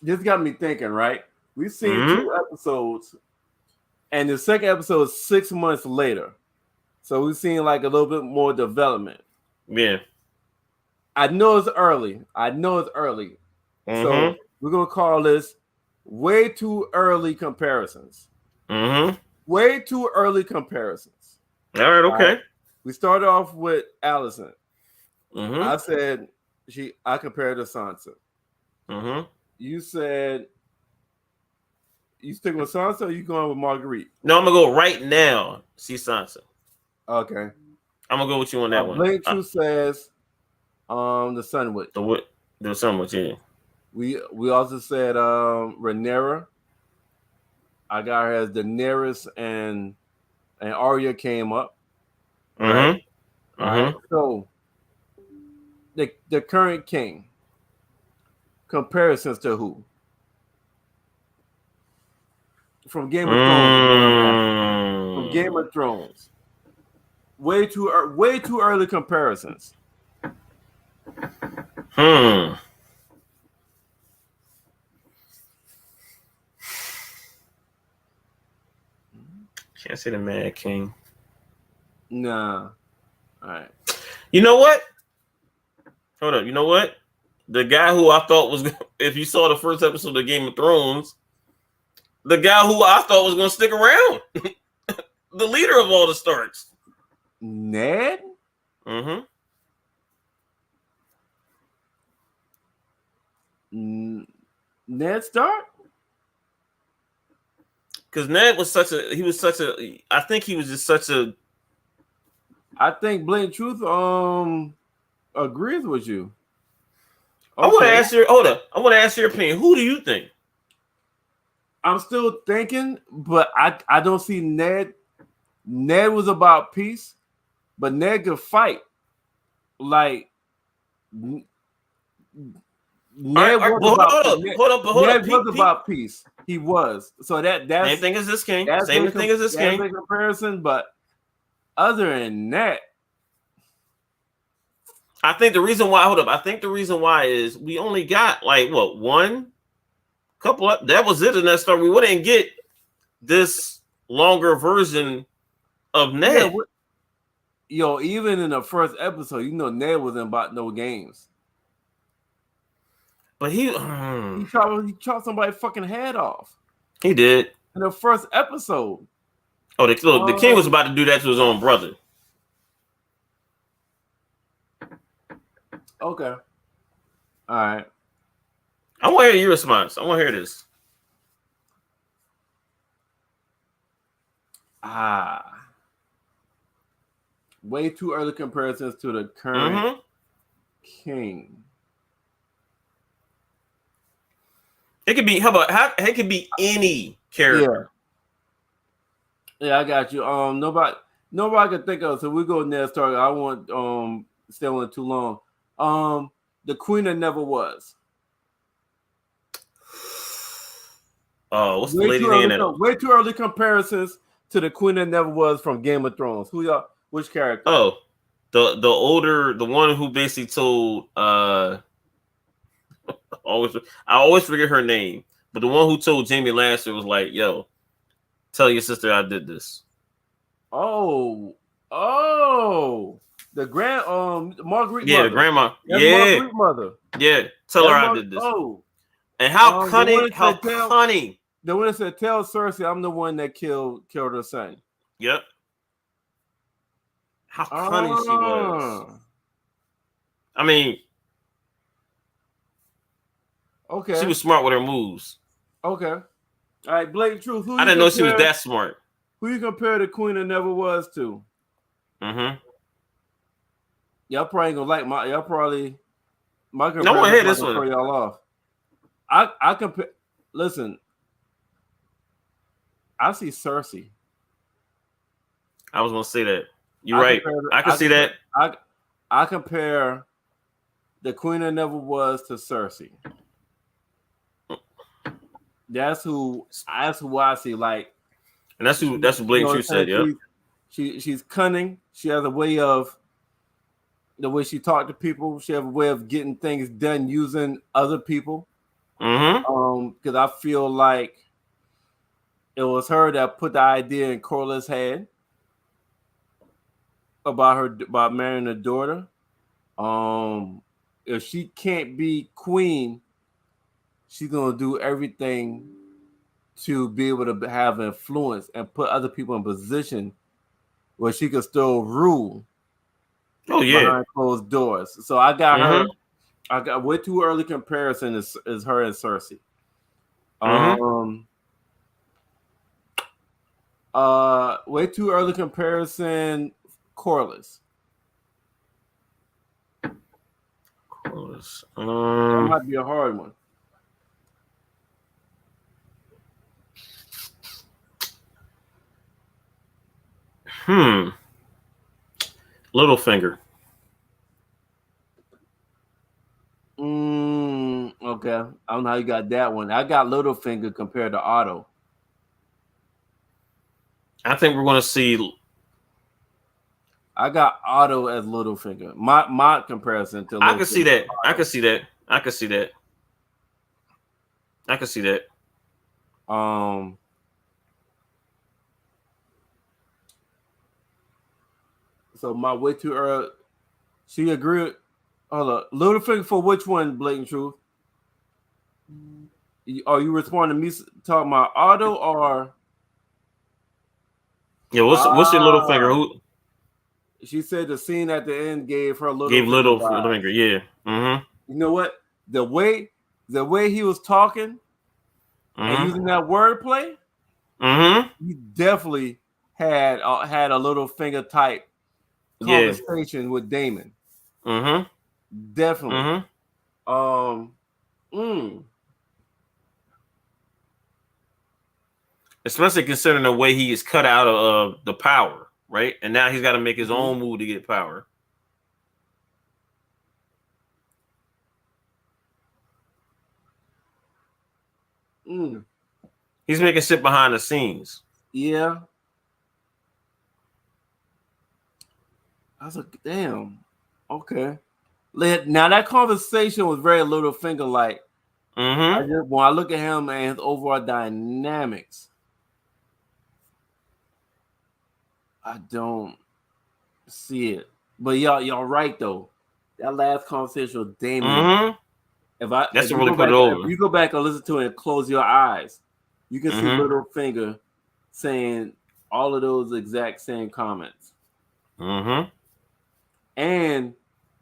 this got me thinking, right? We've seen 2 episodes, and the second episode is 6 months later. So we've seen like a little bit more development. Yeah. I know it's early. So we're going to call this way too early comparisons. Way too early comparisons. All right, okay. All right. We started off with Allison. I said I compared to Sansa. You said you stick with Sansa or you going with Marguerite? No, I'm gonna go right now. See Sansa. Okay. I'm gonna go with you on that one. Blake True says the Sunwitch. The Sunwitch, yeah. We also said Rhaenyra. I got her as Daenerys and Arya came up. Right? Right. So the current king. Comparisons to who? From Game of Thrones. From Game of Thrones. Way too early comparisons. Can't say the Mad King. Nah. All right. You know what? Hold up. You know what? The guy who I thought was, if you saw the first episode of Game of Thrones, the guy who I thought was going to stick around, the leader of all the Starks. Ned? Ned Stark? Because Ned was I think he was just such a. I think Blatant Truth agrees with you. Okay. I want to ask your opinion. Who do you think? I'm still thinking, but I don't see Ned. Ned was about peace, but Ned could fight. Like Ned was about peace. He was. So that's same thing as this king. Same thing as this king. That's a comparison, but other than that, I think the reason why is we only got like one couple of, that was it in that story. We wouldn't get this longer version of Ned. Yeah, even in the first episode, Ned wasn't about no games. But he chopped somebody's fucking head off. He did in the first episode. Oh, the king was about to do that to his own brother. Okay. All right. I want to hear your response. I want to hear this. Way too early comparisons to the current king. It could be. It could be any character. Yeah, I got you. Nobody can think of. So we go next target. I won't stay on it too long. The Queen that Never Was. Oh, what's the lady name? Way too early comparisons to the Queen that Never Was from Game of Thrones. Which character? Oh, the older, the one who basically told I always forget her name, but the one who told Jamie Lannister was like, "Yo, tell your sister I did this." Oh, the Marguerite. Yeah, mother. The grandma. That's Marguerite mother. Yeah, tell her I did this. Oh, and how cunning! How cunning! The one that said, "Tell Cersei I'm the one that killed her son." Yep. How cunning she was. I mean, Okay. She was smart with her moves. Okay. All right, Blatant Truth. I didn't know she was that smart. Who you compare the Queen that Never Was to? Mm-hmm. Y'all probably gonna like my. Y'all probably my No, go ahead. This one. one. Y'all off. I compare. Listen, I see Cersei. I was gonna say that. You're right. I can see that. I compare the Queen that Never Was to Cersei. That's who I see. Like, and that's what Blatant Truth said. Yep. She's cunning. She has a way of the way she talked to people. She has a way of getting things done using other people. Mm-hmm. Because I feel like it was her that put the idea in Corliss' head about marrying her daughter. If she can't be queen, she's gonna do everything to be able to have influence and put other people in position where she could still rule. Oh yeah, behind closed doors. So I got her. I got way too early comparison is her and Cersei. Way too early comparison Corliss. That might be a hard one. Littlefinger. Okay. I don't know how you got that one. I got Littlefinger compared to Otto. I think we're going to see. I got Otto as Littlefinger. My comparison to. I can see that. I can see that. I can see that. I can see that. So my way too early. She agreed. Hold up. Littlefinger for which one, Blatant Truth? Are you responding to me talking about Otto or? Yeah, what's your Littlefinger? Who? She said the scene at the end gave her Littlefinger. Yeah. You know what? The way he was talking and using that wordplay, he definitely had a Littlefinger type conversation with Damon. Definitely. Especially considering the way he is cut out of the power, right? And now he's got to make his own move to get power. He's making shit behind the scenes. Yeah. I was like, damn. Okay. Now that conversation was very Littlefinger like. When I look at him and his overall dynamics, I don't see it. But y'all right though. That last conversation with Damon. If you go back and listen to it and close your eyes, you can see Littlefinger saying all of those exact same comments. And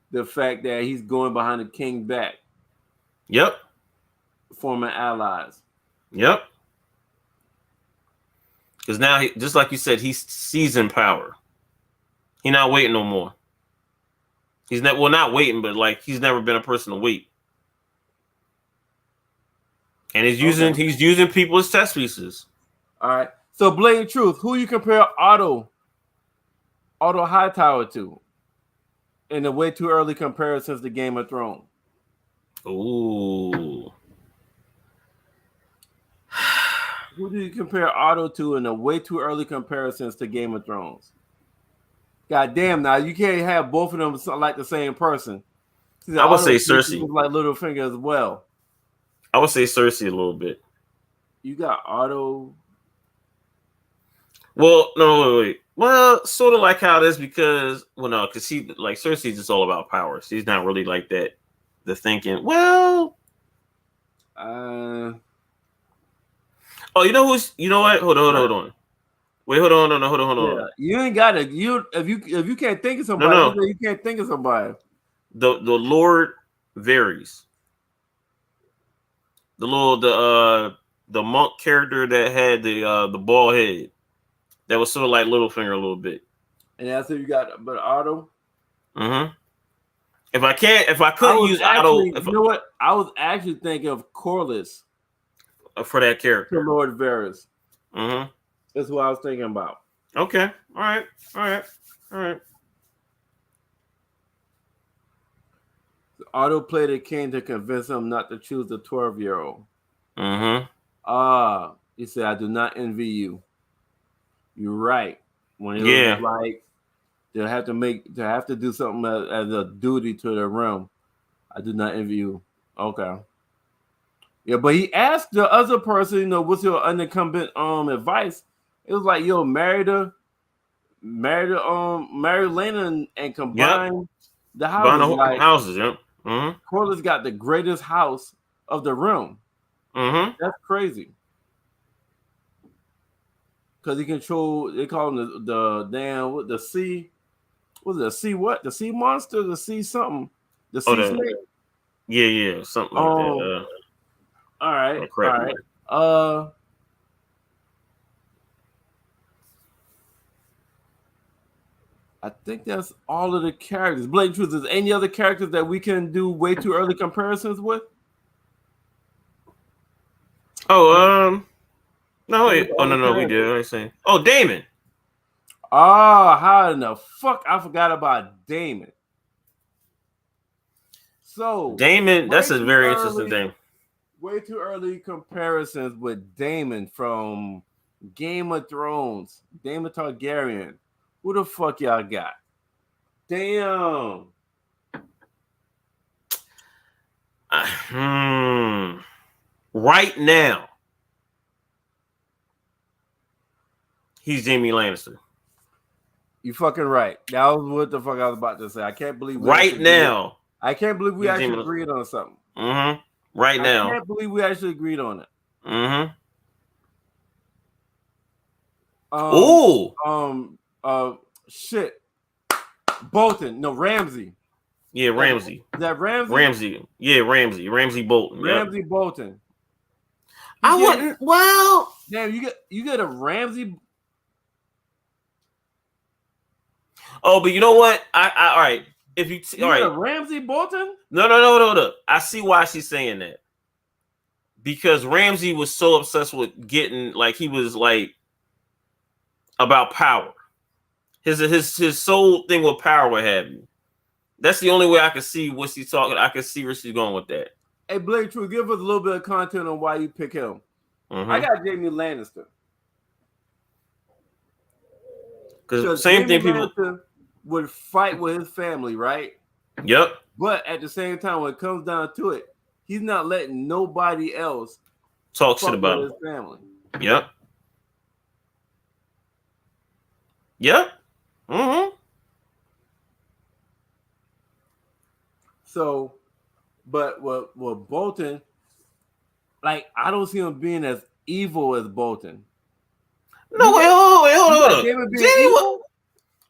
the fact that he's going behind the king back. Yep. Former allies. Yep. Because now, just like you said, he's seizing power. He's not waiting no more. He's not waiting, but like he's never been a person to wait. And he's using people as test pieces. All right. So, Blatant Truth, who you compare Otto Hightower to? In a way too early comparisons to Game of Thrones. Ooh. Who do you compare Otto to in a way too early comparisons to Game of Thrones? God damn! Now you can't have both of them like the same person. I would say Cersei, like Littlefinger as well. I would say Cersei a little bit. You got Otto. Well, no, wait. Well, sort of like how it is because she like Cersei's just all about power. She's not really like that. The thinking. Well. Oh, you know who's? You know what? Hold on. Wait, hold on. Yeah, you ain't got to. If you can't think of somebody, you can't think of somebody. the Lord Varys, the monk character that had the bald head, that was sort of like Littlefinger a little bit. And that's who you got, but Otto. Mm-hmm. If I couldn't use Otto, you know what? I was actually thinking of Corlys for that character, Lord Varys. Mm-hmm. That's what I was thinking about. Okay. All right. Otto played a king to convince him not to choose the 12-year-old. Mm-hmm. He said, "I do not envy you." You're right. When it was like they have to do something as a duty to the realm. I do not envy you. Okay. Yeah, but he asked the other person, what's your unincumbent advice? It was like, marry Lena and combine the houses. Like houses, yep. Mm-hmm. Corlys got the greatest house of the realm. Mm-hmm. That's crazy. Because he control, they call him the sea. Was it a sea what? The sea monster? The sea something? The sea snake? Yeah, something like that. All right. I think that's all of the characters. Blatant truth, is any other characters that we can do way too early comparisons with? No, wait. No, we did. I say. Oh, Daemon. How in the fuck I forgot about Daemon. So Daemon, that's a very interesting thing. Way too early comparisons with Daemon from Game of Thrones, Daemon Targaryen. Who the fuck y'all got? Damn. Right now, he's Jaime Lannister. You fucking right. That was what the fuck I was about to say. I can't believe right now. I can't believe we actually agreed on something. Mm-hmm. Right now. I can't believe we actually agreed on it. Mm-hmm. Shit. Bolton. No, Ramsay. Yeah, Ramsay. Is that Ramsay? Ramsay. Yeah, Ramsay. Ramsay Bolton. Ramsay Bolton. I wouldn't. Well, damn, you get a Ramsay. Oh, but you know what? I all right. If you all right, a Ramsay Bolton? No. I see why she's saying that. Because Ramsay was so obsessed with getting, like, he was like about power. His sole thing with power would have you. That's the only way I can see what she's talking. I can see where she's going with that. Hey, Blake True, give us a little bit of content on why you pick him. Mm-hmm. I got Jaime Lannister. Because same thing, people would fight with his family, right? Yep. But at the same time, when it comes down to it, he's not letting nobody else talk shit about his family. Yep. Mm-hmm. So, but what Bolton, like, I don't see him being as evil as Bolton. No, wait, hold up.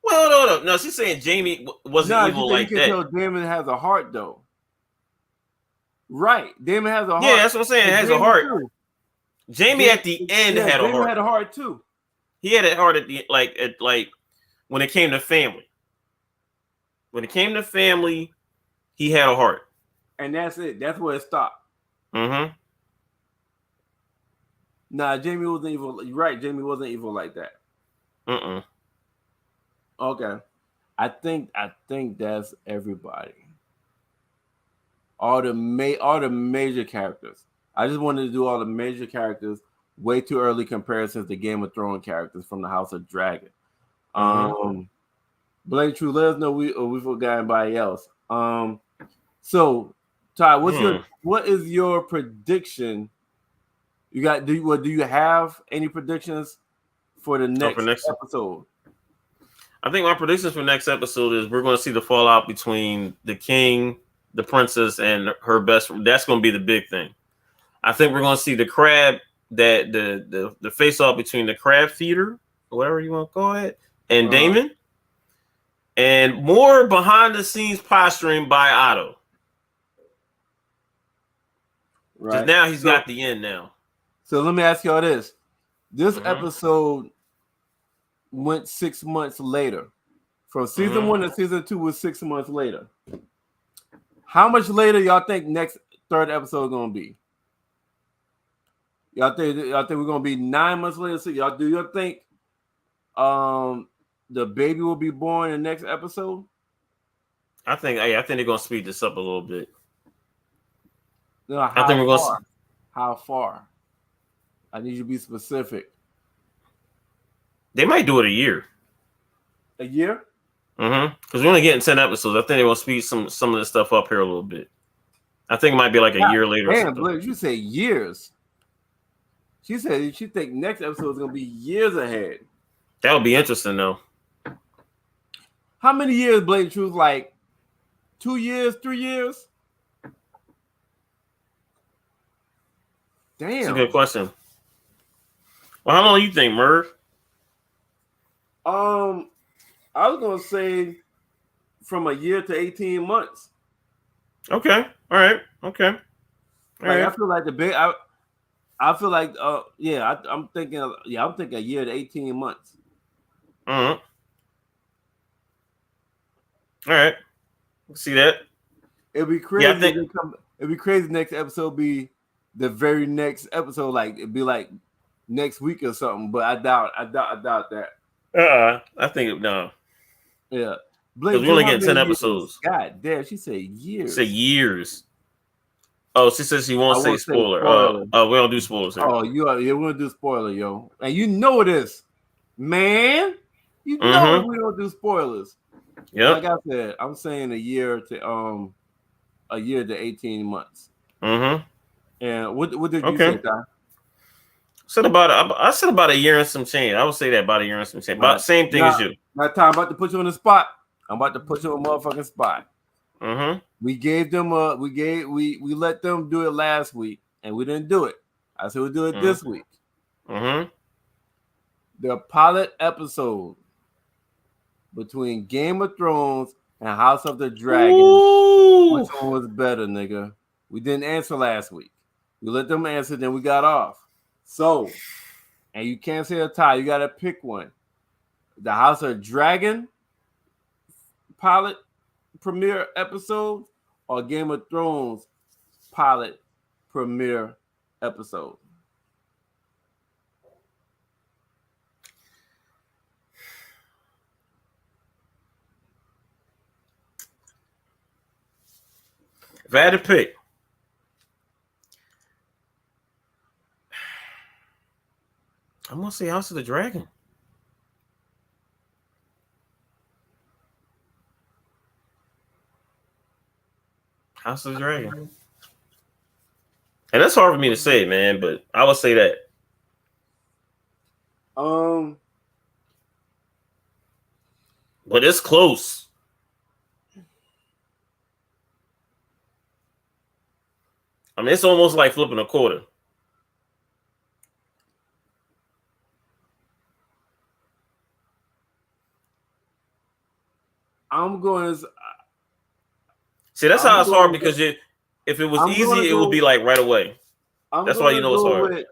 Hold up. No, she's saying Jaime wasn't evil like that. You can tell Daemon has a heart, though. Right, Daemon has a heart. Yeah, that's what I'm saying. It has a heart. Too. Jaime at the end had a heart. Had a heart too. He had a heart at the like when it came to family. When it came to family, he had a heart. And that's it. That's where it stopped. Mm-hmm. Nah, Jaime wasn't evil. You're right. Jaime wasn't evil like that. Okay. I think that's everybody. All the major characters. I just wanted to do all the major characters. Way too early comparisons to Game of Thrones characters from the House of Dragon. Blake True, let us know we forgot anybody else. So Todd, what is your prediction? You got do you have any predictions for the next episode? I think my predictions for next episode is we're going to see the fallout between the king, the princess, and her best friend. That's going to be the big thing. I think we're going to see the crab, that the face off between the crab feeder, or whatever you want to call it, and Daemon. and more behind the scenes posturing by Otto. Right. Because now he's got the end now. So let me ask y'all this. This episode went 6 months later. From season 1 to season 2 was 6 months later. How much later y'all think next third episode gonna be? Y'all think we're gonna be 9 months later? So y'all think the baby will be born in the next episode? I think they're gonna speed this up a little bit. No, how far? I need you to be specific. They might do it a year. A year? Because we're only getting 10 episodes. I think they're gonna speed some of this stuff up here a little bit. I think it might be like a year later. Damn, Blake, you say years. She said she think next episode is gonna be years ahead. That would be interesting though. How many years, Blake Truth? Like 2 years, 3 years? Damn. That's a good question. Well, how long do you think, Merv? I was gonna say from a year to 18 months. Okay. All right. Okay. All right. I feel like I feel like I'm thinking a year to 18 months. All right. See that? It'd be crazy. Yeah, it'd be crazy. Next episode be the very next episode. Like it'd be like next week or something. But I doubt that. I think no. Yeah. Because we're only getting 10 episodes. God damn, she said years. She said years. Oh, she says she won't say spoiler. We don't do spoilers here. Oh, we're gonna do spoiler, yo. And you know this, man. You know we don't do spoilers. Yeah. Like I said, I'm saying a year to 18 months. And what did you say, Ty? I said about a year and some change. I would say that about a year and some change. About same thing as you. Now, Ty, I'm about to put you on the spot. I'm about to put you on a motherfucking spot. We gave them we let them do it last week, and we didn't do it. I said we'll do it this week. The pilot episode between Game of Thrones and House of the Dragon. Which one was better, nigga? We didn't answer last week. We let them answer, then we got off. So, and you can't say a tie. You got to pick one. The House of Dragon pilot premiere episode or Game of Thrones pilot premiere episode? If I had to pick, I'm gonna say House of the Dragon. House of the Dragon. And that's hard for me to say, man, but I would say that. But it's close. I mean, it's almost like flipping a quarter. I'm going to see. That's how it's hard because if it was easy, it would be like right away. That's why you know it's hard.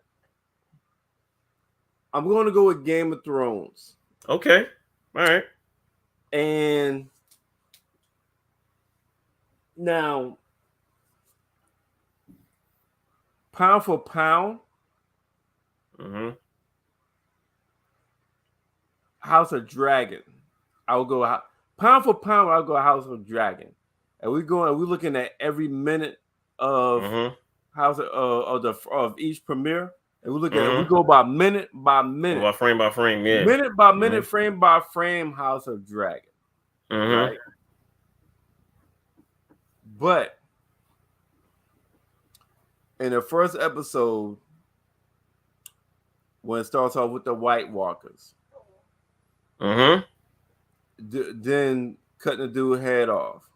I'm going to go with Game of Thrones. Okay, all right. And now, pound for pound, House of Dragon. I will go pound for pound. I'll go House of Dragon, and we're looking at every minute of House of each premiere, and we look at it. We go by minute, by frame, yeah, minute by minute, frame by frame. House of Dragon, right? But in the first episode, when it starts off with the White Walkers, then cutting the dude's head off.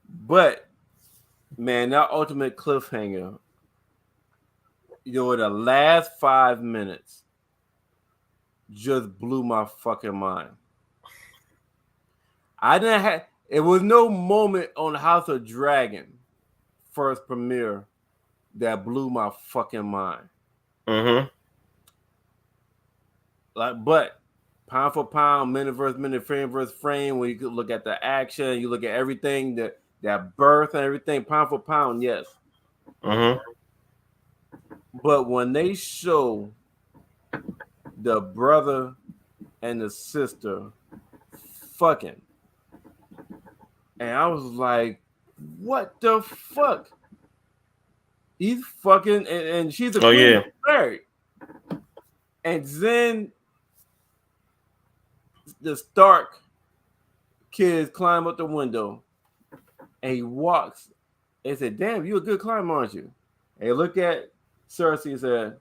But man, that ultimate cliffhanger, the last 5 minutes just blew my fucking mind. I didn't have. It was no moment on House of Dragon first premiere that blew my fucking mind. Like, but pound for pound, minute versus minute, frame versus frame, when you could look at the action, you look at everything, that birth and everything, pound for pound, yes. But when they show the brother and the sister fucking, and I was like, what the fuck? He's fucking, and she's a queen married. And then the Stark kids climb up the window, and he walks and said, damn, you a good climber, aren't you? And he looked at Cersei and said,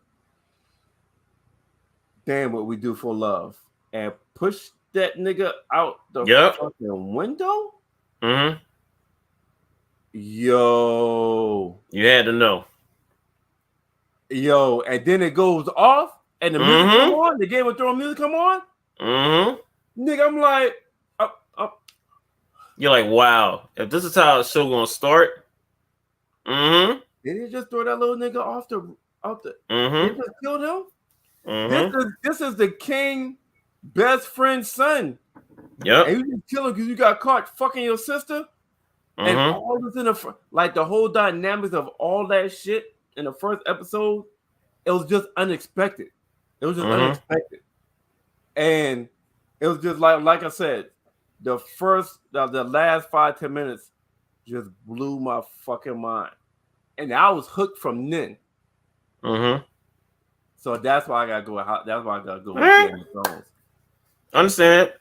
damn, what we do for love. And push that nigga out the fucking window? Yo. You had to know. Yo, and then it goes off, and the music come on, the Game of Thrones music come on. Nigga, I'm like, you're like, wow, if this is how the show gonna start. Did he just throw that little nigga off the they just killed him? This is the king best friend's son. Yep. And you just kill him because you got caught fucking your sister. And all this in the whole dynamics of all that shit in the first episode, it was just unexpected. It was just unexpected. And it was just like I said, the last 5-10 minutes just blew my fucking mind. And I was hooked from then. So that's why I gotta go. That's why I gotta go with Game of Thrones. Understand it.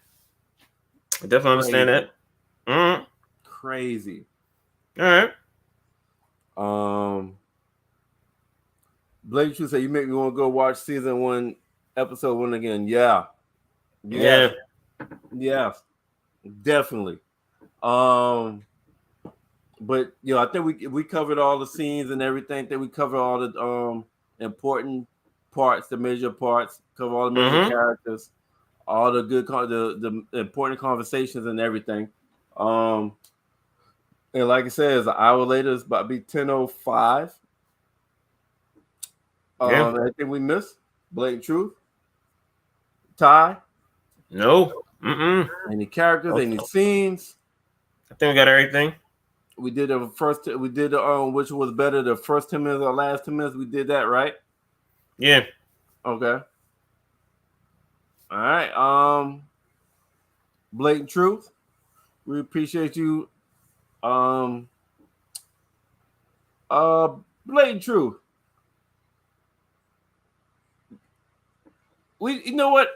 I definitely understand that. Crazy. All right. Blake True said you make me want to go watch season 1, episode 1 again. Yeah. Definitely. But I think we covered all the scenes and everything. I think we covered all the important parts, the major parts, cover all the major characters, all the good the important conversations and everything. And like I said, it's an hour later, it's about to be 10:05. Anything we missed? Blatant Truth? Ty? No. Any characters? Any scenes? I think we got everything. We did which was better, the first 10 minutes or last 10 minutes? We did that, right? Yeah. Okay. All right. Blatant Truth. We appreciate you. Blatant Truth. You know what?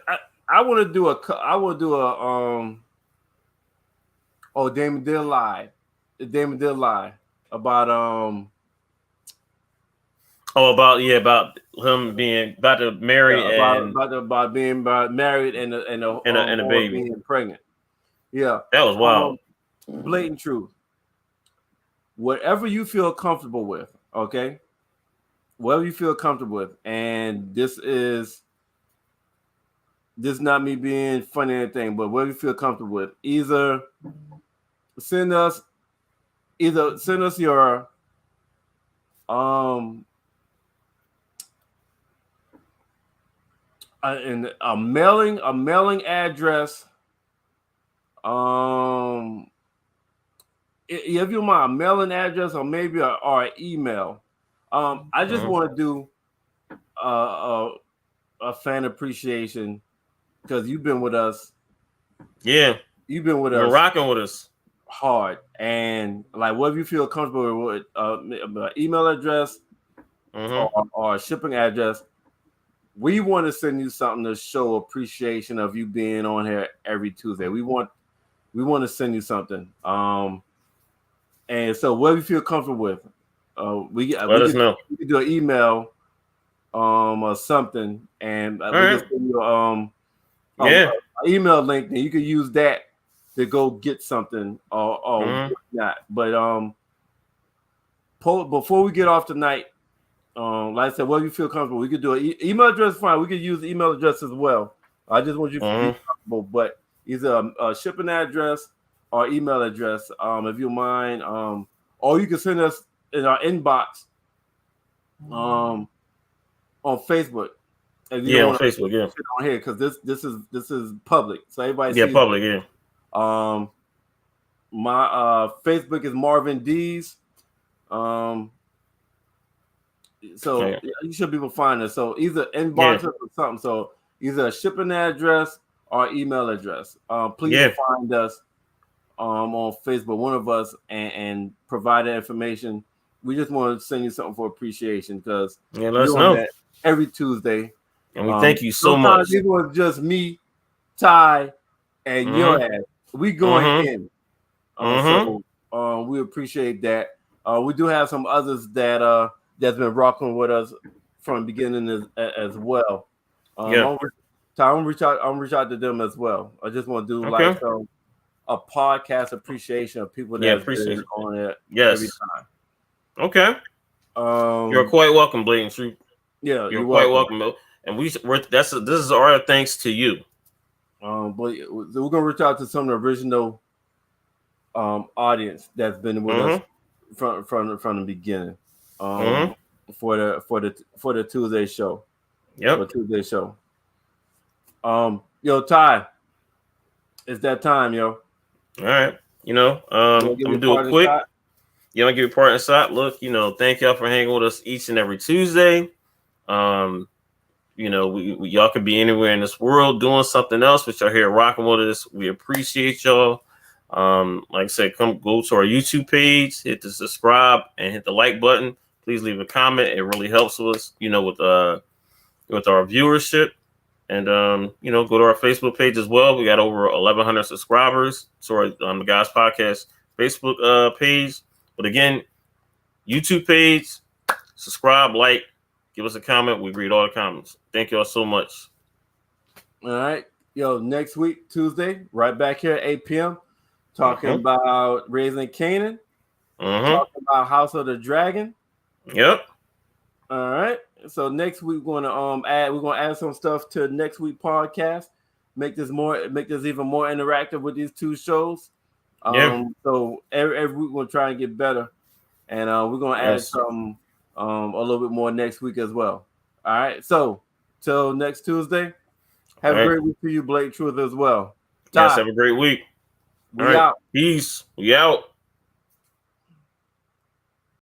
I want to do Damon did lie. Damon did lie about about him being about to marry about being married and a baby being pregnant. Yeah, that was wild. Blatant Truth. Whatever you feel comfortable with, okay? Whatever you feel comfortable with, and this is not me being funny or anything, but whatever you feel comfortable with, either send us your a mailing address. If you want a mailing address or maybe or an email. I just want to do a fan appreciation because you've been with us. Yeah, you've been with You're us. rocking with us hard, and like whatever you feel comfortable with, email address or shipping address. We want to send you something to show appreciation of you being on here every Tuesday. We want to send you something. And so whatever you feel comfortable with, let us know. We can do an email or something, and we can send you an email link, and you can use that to go get something or not. But before we get off tonight, like I said, whatever you feel comfortable, we could do an email address. Fine, we could use the email address as well. I just want you to be comfortable, but either a shipping address our email address, if you mind, or you can send us in our inbox on Facebook. If you don't on want Facebook, to on here, because this is public, so everybody sees public, my Facebook is Marvin D's. So you should be able to find us. So either inbox us or something. So either a shipping address or email address. Please find us on Facebook, one of us, and provide that information. We just want to send you something for appreciation, because let us know that every Tuesday. And we thank you so much. It was just me, Ty, and your ass. We going in. So we appreciate that. We do have some others that that's been rocking with us from the beginning as well. I'm gonna reach out to them as well. I just want to do like a podcast appreciation of people that been on it every time. Okay. You're quite welcome, Blatant Truth. Yeah, you're quite welcome. And this is our thanks to you. But we're gonna reach out to some of the original audience that's been with us from the beginning. For the Tuesday show. Yep. Tuesday show. Yo, Ty, it's that time, yo. All right. I'm gonna do it quick. I'm gonna give you a part inside. Look, thank y'all for hanging with us each and every Tuesday. We y'all could be anywhere in this world doing something else, but y'all here rocking with us. We appreciate y'all. Like I said, come go to our YouTube page, hit the subscribe and hit the like button. Please leave a comment. It really helps us, with our viewership. And go to our Facebook page as well. We got over 1,100 subscribers to our the Guys Podcast Facebook page. But again, YouTube page, subscribe, like, give us a comment. We read all the comments. Thank y'all so much. All right. Yo, next week, Tuesday, right back here at 8 p.m. Talking about Raising Kanan. Talking about House of the Dragon. Yep. All right. So next week we're gonna add some stuff to next week podcast. Make this even more interactive with these two shows. So every week we're gonna try and get better. And we're gonna add some a little bit more next week as well. All right. So till next Tuesday. Have a great week for you, Blake Truth, as well. Yes, have a great week. We out. Peace. We out.